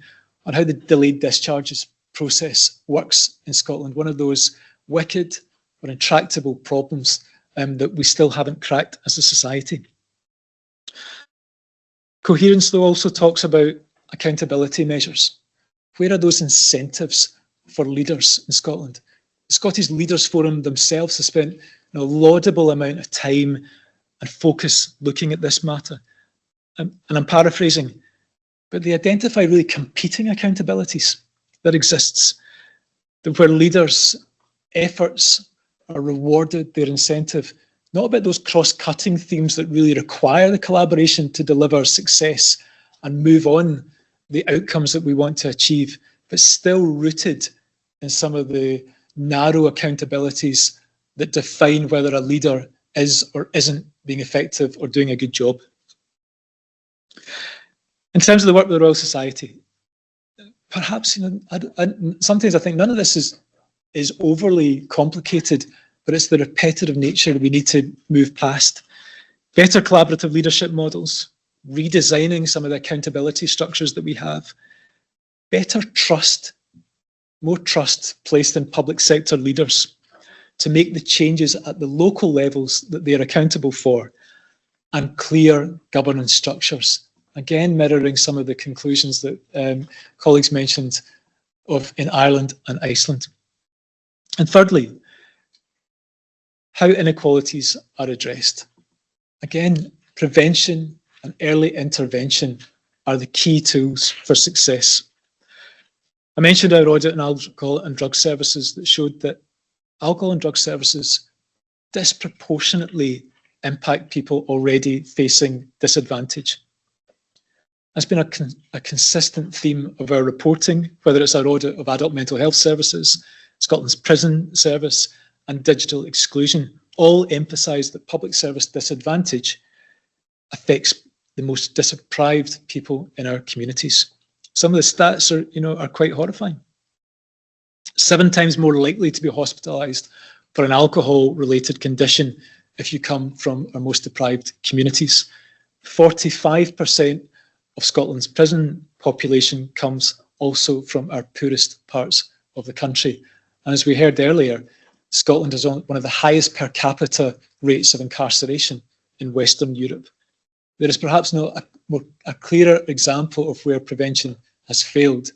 S3: on how the delayed discharges process works in Scotland, one of those wicked or intractable problems that we still haven't cracked as a society. Coherence, though, also talks about accountability measures. Where are those incentives for leaders in Scotland? The Scottish Leaders Forum themselves have spent a laudable amount of time and focus looking at this matter. And I'm paraphrasing, but they identify really competing accountabilities that exists, where leaders' efforts are rewarded, their incentive, not about those cross-cutting themes that really require the collaboration to deliver success and move on the outcomes that we want to achieve, but still rooted in some of the narrow accountabilities that define whether a leader is or isn't being effective or doing a good job. In terms of the work of the Royal Society, perhaps sometimes I think none of this is overly complicated, but it's the repetitive nature we need to move past. Better collaborative leadership models, redesigning some of the accountability structures that we have, better trust, more trust placed in public sector leaders to make the changes at the local levels that they are accountable for, and clear governance structures. Again, mirroring some of the conclusions that colleagues mentioned in Ireland and Iceland. And thirdly, how inequalities are addressed. Again, prevention and early intervention are the key tools for success. I mentioned our audit on alcohol and drug services that showed that alcohol and drug services disproportionately impact people already facing disadvantage. That's been a consistent theme of our reporting, whether it's our audit of adult mental health services, Scotland's prison service, and digital exclusion, all emphasise that public service disadvantage affects the most deprived people in our communities. Some of the stats are quite horrifying. 7 times more likely to be hospitalised for an alcohol-related condition if you come from our most deprived communities. 45% of Scotland's prison population comes also from our poorest parts of the country. And as we heard earlier, Scotland has one of the highest per capita rates of incarceration in Western Europe. There is perhaps not a clearer example of where prevention has failed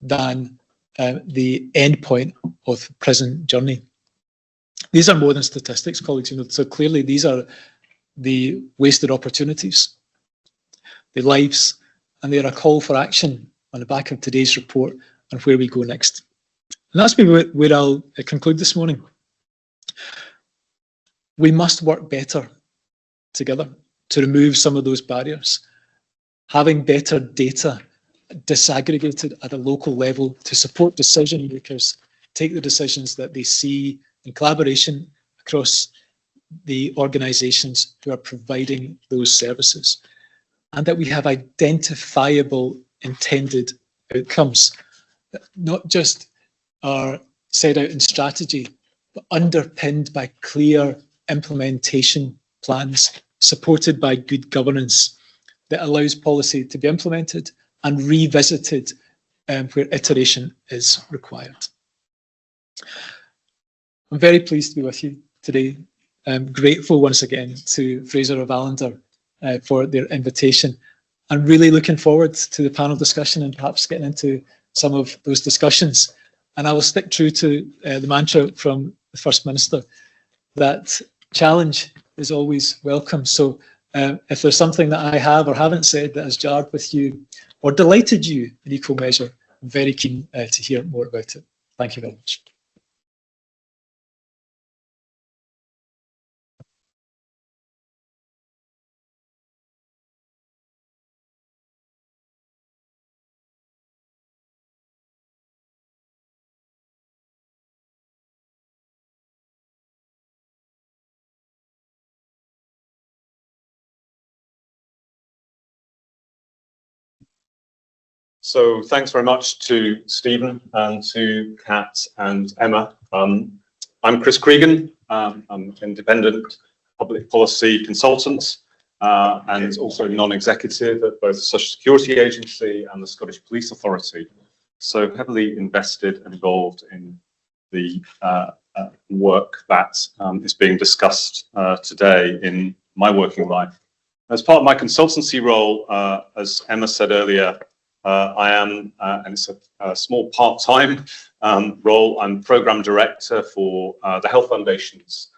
S3: than the end point of prison journey. These are more than statistics, colleagues. So clearly these are the wasted opportunities, the lives, and they are a call for action on the back of today's report on where we go next. And that's where I'll conclude this morning. We must work better together to remove some of those barriers. Having better data disaggregated at a local level to support decision makers take the decisions that they see in collaboration across the organisations who are providing those services, and that we have identifiable intended outcomes that not just are set out in strategy, but underpinned by clear implementation plans supported by good governance that allows policy to be implemented and revisited where iteration is required. I'm very pleased to be with you today. I'm grateful once again to Fraser of Allander for their invitation. I'm really looking forward to the panel discussion and perhaps getting into some of those discussions. And I will stick true to the mantra from the First Minister that challenge is always welcome. So if there's something that I have or haven't said that has jarred with you or delighted you in equal measure, I'm very keen to hear more about it. Thank you very much.
S4: So thanks very much to Stephen and to Kat and Emma. I'm Chris Creegan. I'm an independent public policy consultant and also non-executive at both the Social Security Agency and the Scottish Police Authority. So heavily invested and involved in the work that is being discussed today in my working life. As part of my consultancy role, as Emma said earlier, I am, and it's a small part-time role, I'm Programme Director for the Health Foundation's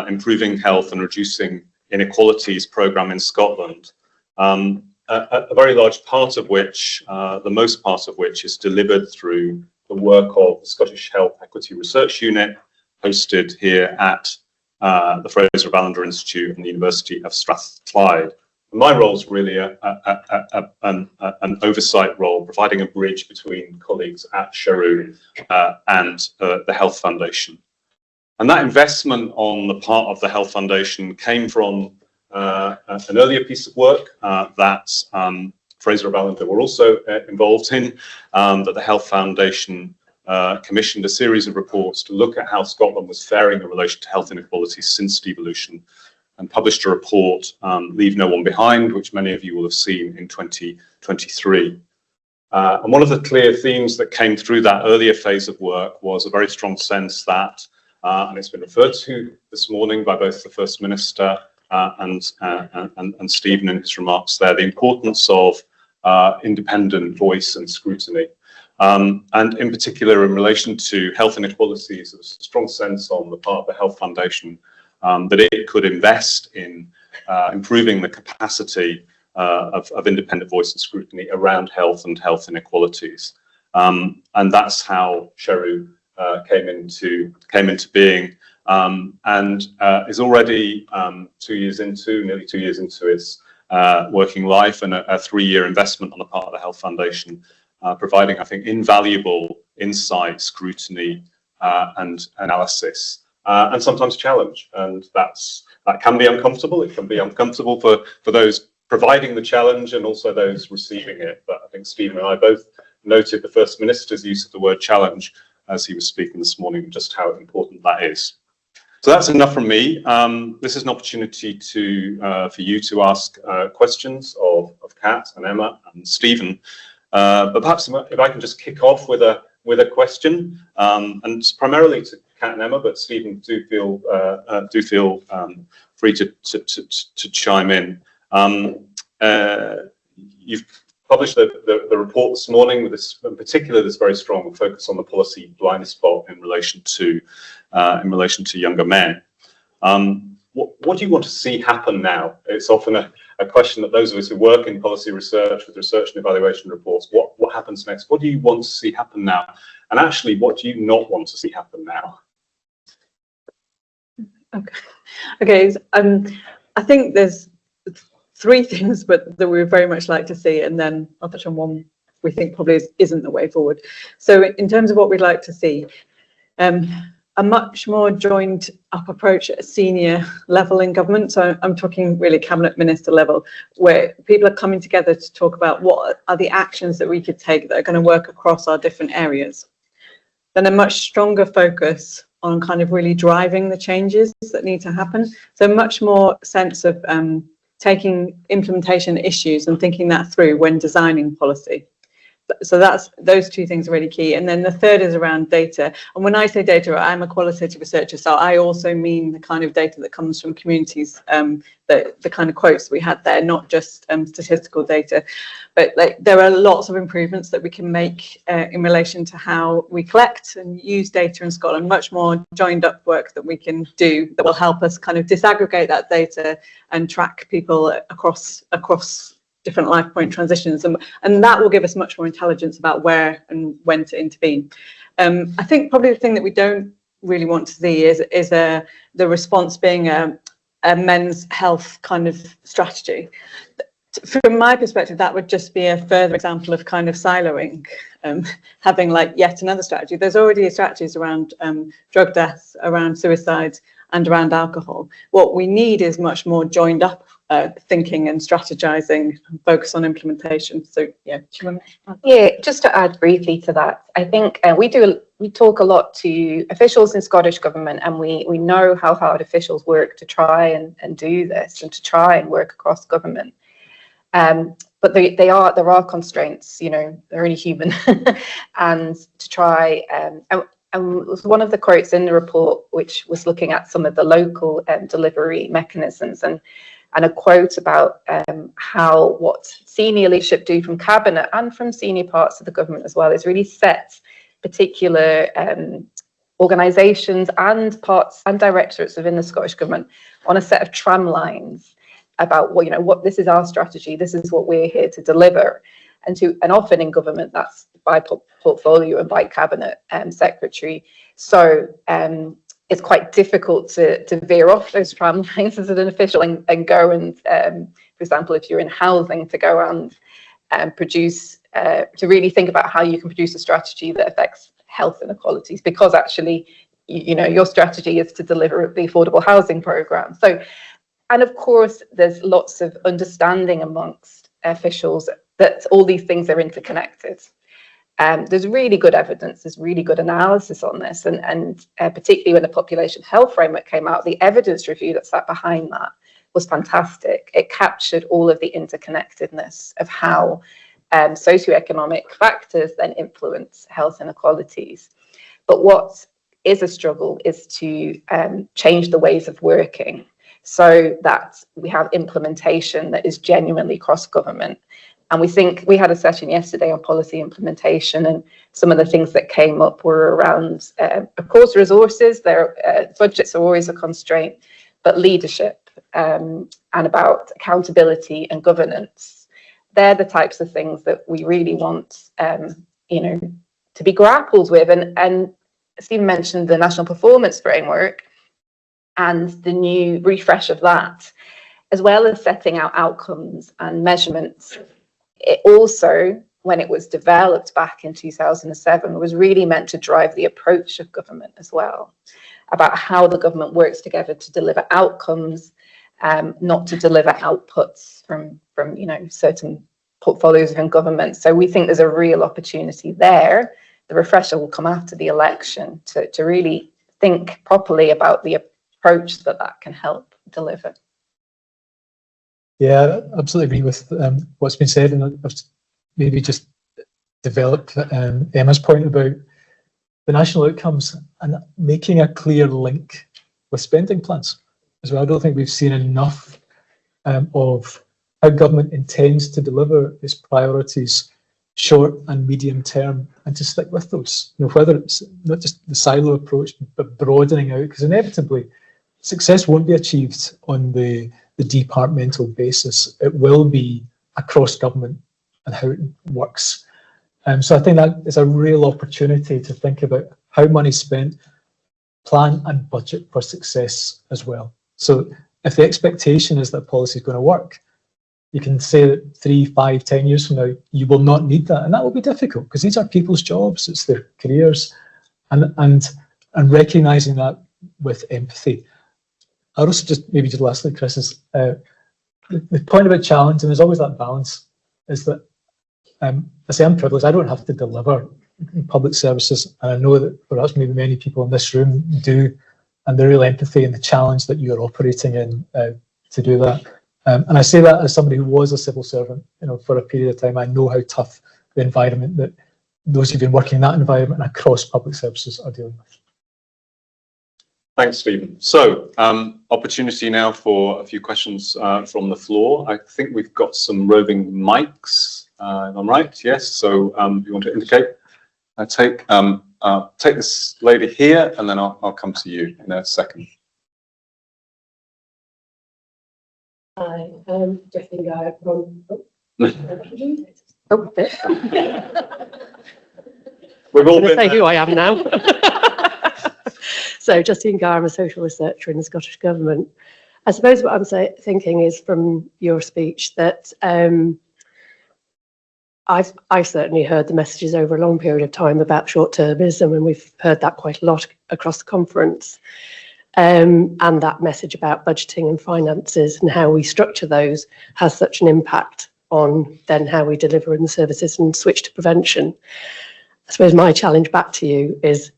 S4: Improving Health and Reducing Inequalities programme in Scotland. A very large part of which, the most part of which, is delivered through the work of the Scottish Health Equity Research Unit, hosted here at the Fraser of Allander Institute and the University of Strathclyde. My role is really an oversight role, providing a bridge between colleagues at SHERU and the Health Foundation. And that investment on the part of the Health Foundation came from an earlier piece of work that Fraser of Allander were also involved in, that the Health Foundation commissioned a series of reports to look at how Scotland was faring in relation to health inequalities since devolution, and published a report, Leave No One Behind, which many of you will have seen in 2023. And one of the clear themes that came through that earlier phase of work was a very strong sense that, and it's been referred to this morning by both the First Minister and Stephen in his remarks there, the importance of independent voice and scrutiny. And in particular, in relation to health inequalities, there's a strong sense on the part of the Health Foundation that it could invest in improving the capacity of independent voice and scrutiny around health and health inequalities. And that's how SHERU came into being, and is already nearly 2 years into its working life, and a 3-year investment on the part of the Health Foundation, providing, I think, invaluable insight, scrutiny, and analysis. And sometimes challenge, and that can be uncomfortable. It can be uncomfortable for those providing the challenge and also those receiving it. But I think Stephen and I both noted the First Minister's use of the word challenge as he was speaking this morning, just how important that is. So that's enough from me. This is an opportunity for you to ask questions of Kat and Emma and Stephen. But perhaps if I can just kick off with a question, and it's primarily to Kat and Emma, but Stephen, do feel free to chime in. You've published the report this morning with this, in particular, this very strong focus on the policy blind spot in relation to younger men. what do you want to see happen now? It's often a question that those of us who work in policy research with research and evaluation reports, what happens next? What do you want to see happen now? And actually, what do you not want to see happen now?
S2: Okay. I think there's three things, but that we would very much like to see, and then I'll touch on one we think probably isn't the way forward. So in terms of what we'd like to see, a much more joined up approach at a senior level in government. So I'm talking really cabinet minister level, where people are coming together to talk about what are the actions that we could take that are going to work across our different areas. Then a much stronger focus on kind of really driving the changes that need to happen. So much more sense of taking implementation issues and thinking that through when designing policy. So those two things are really key. And then the third is around data. And when I say data, I'm a qualitative researcher, so I also mean the kind of data that comes from communities, the kind of quotes we had there, not just statistical data. But like, there are lots of improvements that we can make in relation to how we collect and use data in Scotland, much more joined up work that we can do that will help us kind of disaggregate that data and track people across different life point transitions, and that will give us much more intelligence about where and when to intervene. I think probably the thing that we don't really want to see is the response being a men's health kind of strategy. From my perspective, that would just be a further example of kind of siloing, having like yet another strategy. There's already strategies around drug deaths, around suicides, and around alcohol. What we need is much more joined up thinking and strategizing, and focus on implementation. So yeah,
S1: just to add briefly to that, I think we talk a lot to officials in Scottish government, and we know how hard officials work to try and do this and to try and work across government. But there are constraints, you know, they're only human, and to try and one of the quotes in the report, which was looking at some of the local delivery mechanisms, and a quote about how what senior leadership do from cabinet and from senior parts of the government as well is really set particular organisations and parts and directorates within the Scottish government on a set of tram lines about what this is our strategy, this is what we're here to deliver, and often in government that's by portfolio and by cabinet secretary. So it's quite difficult to veer off those tram lines as an official and go and, for example, if you're in housing, to go and produce, to really think about how you can produce a strategy that affects health inequalities, because actually, your strategy is to deliver the affordable housing programme. So, and of course, there's lots of understanding amongst officials that all these things are interconnected. There's really good evidence, there's really good analysis on this, and particularly when the population health framework came out, the evidence review that sat behind that was fantastic. It captured all of the interconnectedness of how socio-economic factors then influence health inequalities. But what is a struggle is to change the ways of working so that we have implementation that is genuinely cross-government. And we think we had a session yesterday on policy implementation, and some of the things that came up were around, of course, resources. Their budgets are always a constraint, but leadership and about accountability and governance. They're the types of things that we really want, to be grappled with. And Stephen mentioned the National Performance Framework and the new refresh of that, as well as setting out outcomes and measurements. It also, when it was developed back in 2007, was really meant to drive the approach of government as well, about how the government works together to deliver outcomes, not to deliver outputs from certain portfolios within government. So we think there's a real opportunity there. The refresher will come after the election to really think properly about the approach that can help deliver.
S3: Yeah, I absolutely agree with what's been said, and I've maybe just developed Emma's point about the national outcomes and making a clear link with spending plans as well. I don't think we've seen enough of how government intends to deliver its priorities short and medium term, and to stick with those. Whether it's not just the silo approach, but broadening out, because inevitably
S5: success won't be achieved on the departmental basis. It will be across government and how it works. So I think that is a real opportunity to think about how money's spent, plan and budget for success as well. So if the expectation is that policy is going to work, you can say that 3, 5, 10 years from now, you will not need that. And that will be difficult because these are people's jobs, it's their careers, and recognising that with empathy. I would also just lastly, Chris, is the point about challenge, and there's always that balance, is that I say I'm privileged, I don't have to deliver public services, and I know that perhaps maybe many people in this room do, and the real empathy and the challenge that you're operating in to do that. And I say that as somebody who was a civil servant, for a period of time. I know how tough the environment that those who've been working in that environment and across public services are dealing with.
S4: Thanks, Stephen. So, opportunity now for a few questions from the floor. I think we've got some roving mics. If I'm right? Yes. So, you want to indicate? I take this lady here, and then I'll come to you in a second.
S6: Hi, Justine Guy from.
S4: We've all
S6: I'm
S4: been
S6: going to say
S4: there.
S6: who I am now. So, Justine Guy, I'm a social researcher in the Scottish Government. I suppose what I'm thinking is from your speech that I've certainly heard the messages over a long period of time about short-termism, and we've heard that quite a lot across the conference. And that message about budgeting and finances and how we structure those has such an impact on then how we deliver in the services and switch to prevention. I suppose my challenge back to you is,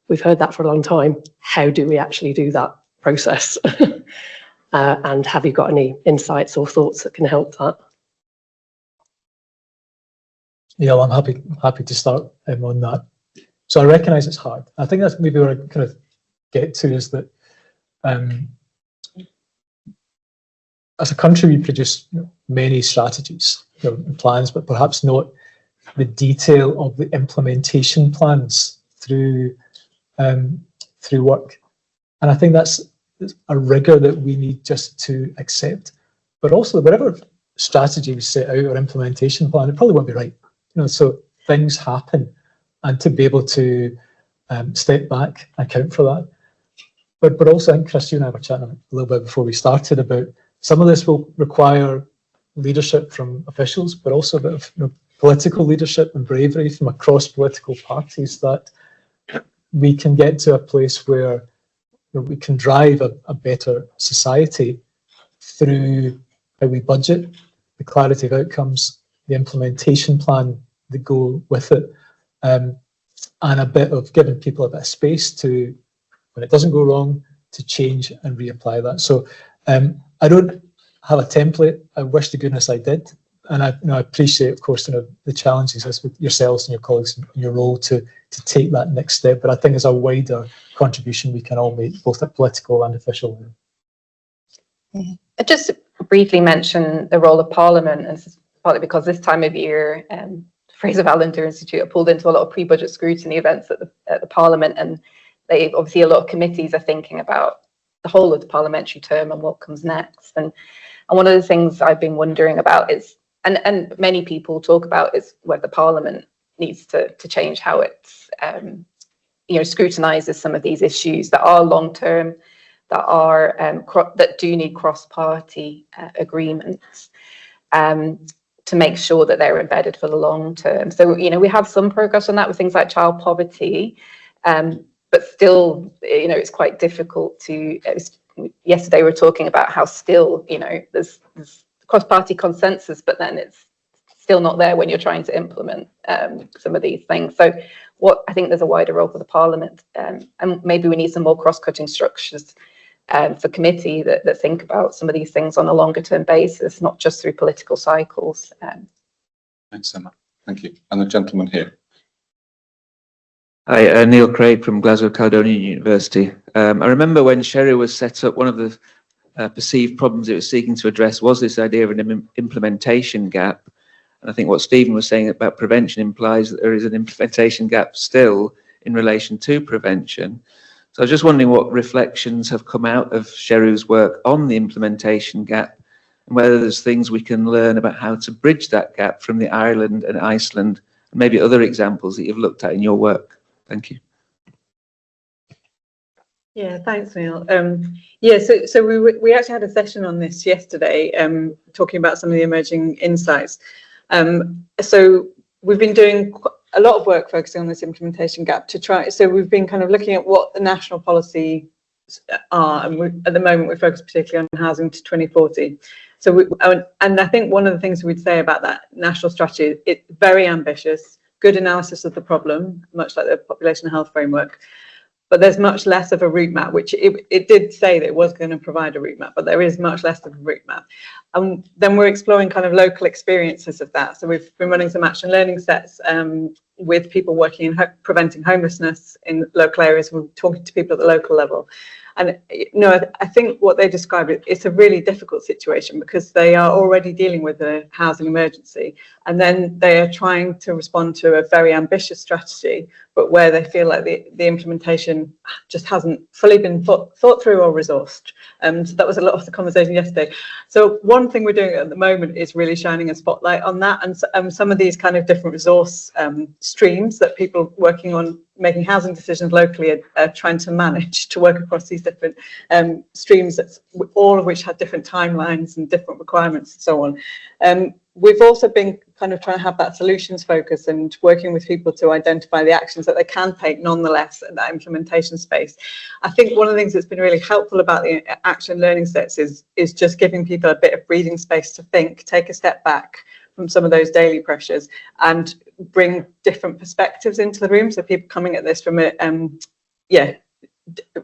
S6: we've heard that for a long time. How do we actually do that process? And have you got any insights or thoughts that can help that?
S5: Yeah, well, I'm happy to start on that. So I recognise it's hard. I think that's maybe where I kind of get to, is that as a country we produce many strategies, and plans, but perhaps not the detail of the implementation plans through work. And I think that's a rigour that we need just to accept. But also, whatever strategy we set out or implementation plan, it probably won't be right. So things happen, and to be able to step back and account for that. But also, I think Chris, you and I were chatting a little bit before we started about some of this will require leadership from officials, but also a bit of political leadership and bravery from across political parties, that we can get to a place where we can drive a better society through how we budget, the clarity of outcomes, the implementation plan that go with it, and a bit of giving people a bit of space to, when it doesn't go wrong, to change and reapply that. So I don't have a template. I wish to goodness I did. And I appreciate, of course, the challenges as with yourselves and your colleagues in your role to take that next step. But I think there's a wider contribution we can all make, both at political and official level.
S1: I just briefly mention the role of Parliament, and this is partly because this time of year, Fraser Allander Institute are pulled into a lot of pre-budget scrutiny events at the Parliament, and they obviously, a lot of committees are thinking about the whole of the parliamentary term and what comes next. And one of the things I've been wondering about is, and many people talk about, is whether Parliament needs to change how it's scrutinises some of these issues that are long term, that are that do need cross-party agreements to make sure that they're embedded for the long term. So we have some progress on that with things like child poverty, but still it's quite difficult to. Yesterday we were talking about how still there's cross-party consensus, but then it's still not there when you're trying to implement some of these things. So I think there's a wider role for the Parliament, and maybe we need some more cross-cutting structures for committee that think about some of these things on a longer term basis, not just through political cycles.
S4: Thanks, Emma. Thank you. And the gentleman here.
S7: Hi, Neil Craig from Glasgow Caledonian University. I remember when SHERU was set up, one of the perceived problems it was seeking to address was this idea of an implementation gap. And I think what Stephen was saying about prevention implies that there is an implementation gap still in relation to prevention. So I was just wondering what reflections have come out of SHERU's work on the implementation gap, and whether there's things we can learn about how to bridge that gap from the Ireland and Iceland, and maybe other examples that you've looked at in your work. Thank you.
S2: Yeah, thanks, Neil. So we actually had a session on this yesterday, talking about some of the emerging insights. So we've been doing a lot of work focusing on this implementation gap to try. So we've been kind of looking at what the national policy are, and at the moment we're focused particularly on housing to 2040. So and I think one of the things we'd say about that national strategy, it's very ambitious, good analysis of the problem, much like the population health framework. But there's much less of a route map, which it did say that it was going to provide a route map, but there is much less of a route map. And then we're exploring kind of local experiences of that. So we've been running some action learning sets with people working in preventing homelessness in local areas. We're talking to people at the local level. And I think what they describe, it's a really difficult situation because they are already dealing with a housing emergency, and then they are trying to respond to a very ambitious strategy, but where they feel like the implementation just hasn't fully been thought through or resourced. So that was a lot of the conversation yesterday. So one thing we're doing at the moment is really shining a spotlight on that, and some of these kind of different resource streams that people working on making housing decisions locally are trying to manage to work across these different streams, all of which had different timelines and different requirements and so on. We've also been kind of trying to have that solutions focus and working with people to identify the actions that they can take nonetheless in that implementation space. I think one of the things that's been really helpful about the action learning sets is just giving people a bit of breathing space to think, take a step back from some of those daily pressures and bring different perspectives into the room. So people coming at this from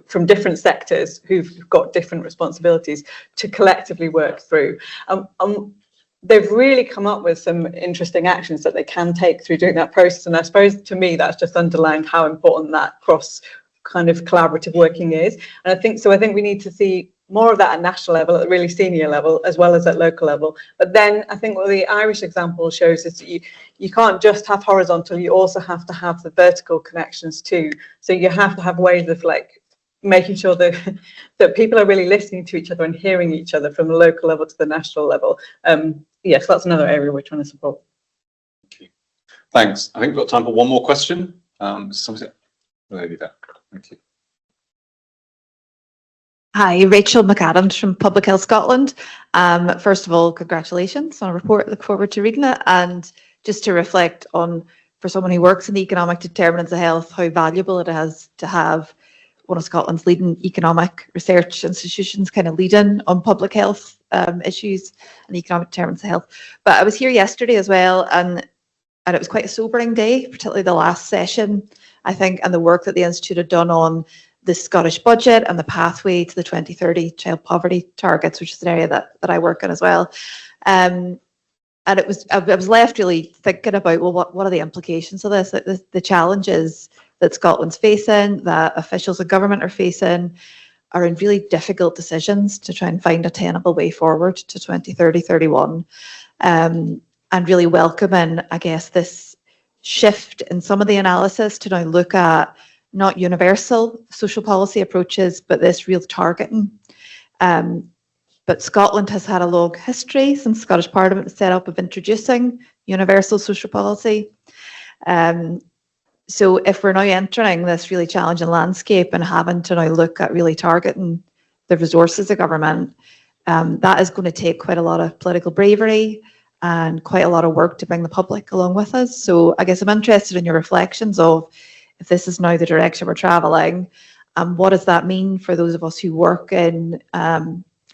S2: from different sectors who've got different responsibilities to collectively work through. They've really come up with some interesting actions that they can take through doing that process. And I suppose to me, that's just underlined how important that cross kind of collaborative working is. And I think we need to see more of that at national level, at the really senior level, as well as at local level. But then I think what the Irish example shows is that you can't just have horizontal, you also have to have the vertical connections too. So you have to have ways of making sure that people are really listening to each other and hearing each other from the local level to the national level. Yes, that's another area we're trying to support.
S4: Thank you. Thanks. I think we've got time for one more question. Maybe that. Thank you.
S8: Hi, Rachel McAdams from Public Health Scotland. First of all, congratulations on a report. Look forward to reading it, and just to reflect on, for someone who works in the economic determinants of health, how valuable it is to have one of Scotland's leading economic research institutions kind of leading on public health issues and economic determinants of health. But I was here yesterday as well, and it was quite a sobering day, particularly the last session, I think, and the work that the Institute had done on the Scottish budget and the pathway to the 2030 child poverty targets, which is an area that I work in as well. And I was left really thinking about, well, what are the implications of this? The challenges that Scotland's facing, that officials and government are facing, are in really difficult decisions to try and find a tenable way forward to 2030-31. And really welcoming, I guess, this shift in some of the analysis to now look at not universal social policy approaches, but this real targeting. But Scotland has had a long history since the Scottish Parliament was set up of introducing universal social policy. So if we're now entering this really challenging landscape and having to now look at really targeting the resources of government, that is going to take quite a lot of political bravery and quite a lot of work to bring the public along with us. So I guess I'm interested in your reflections of, if this is now the direction we're travelling, what does that mean for those of us who work in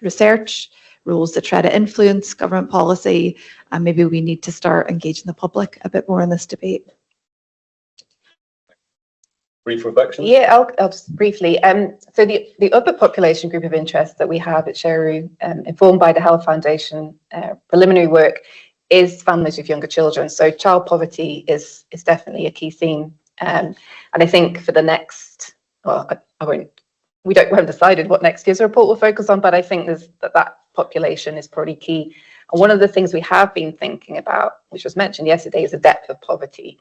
S8: research roles that try to influence government policy, and maybe we need to start engaging the public a bit more in this debate.
S4: Brief reflection?
S1: Yeah, I'll just briefly. So the other population group of interest that we have at SHERU, informed by the Health Foundation preliminary work, is families with younger children. So child poverty is definitely a key theme. And I think for the next, well, we haven't decided what next year's report will focus on, but I think that population is pretty key. And one of the things we have been thinking about, which was mentioned yesterday, is the depth of poverty.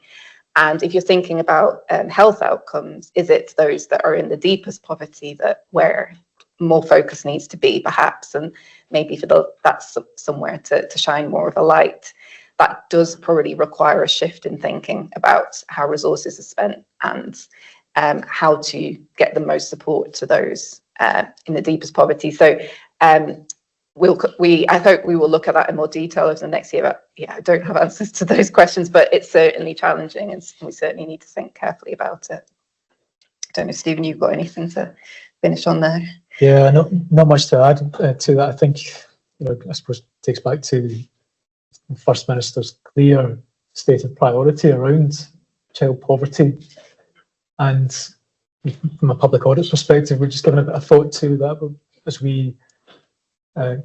S1: And if you're thinking about health outcomes, is it those that are in the deepest poverty that where more focus needs to be, perhaps, and maybe that's somewhere to shine more of a light. That does probably require a shift in thinking about how resources are spent and how to get the most support to those in the deepest poverty. So I hope we will look at that in more detail over the next year. But yeah, I don't have answers to those questions, but it's certainly challenging, and we certainly need to think carefully about it. I don't know, Stephen, you've got anything to finish on there?
S5: Yeah, not much to add to that. I think, I suppose it takes back to the First Minister's clear stated priority around child poverty. And from a public audit perspective, we're just giving a bit of thought to that as we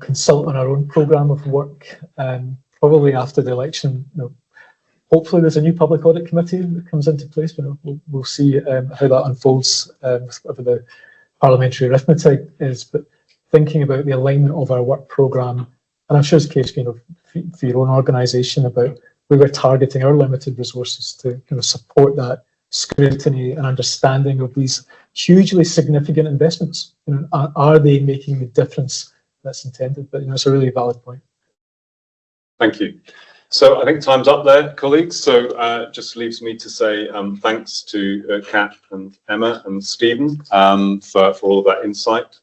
S5: consult on our own programme of work. Probably after the election, hopefully there's a new public audit committee that comes into place, but we'll see how that unfolds with whatever the parliamentary arithmetic is. But thinking about the alignment of our work programme, and I'm sure it's the case for your own organisation, about where we're targeting our limited resources to support that scrutiny and understanding of these hugely significant investments. Are they making the difference that's intended? But it's a really valid point.
S4: Thank you. So I think time's up there, colleagues. So just leaves me to say thanks to Kat and Emma and Stephen for all of that insight.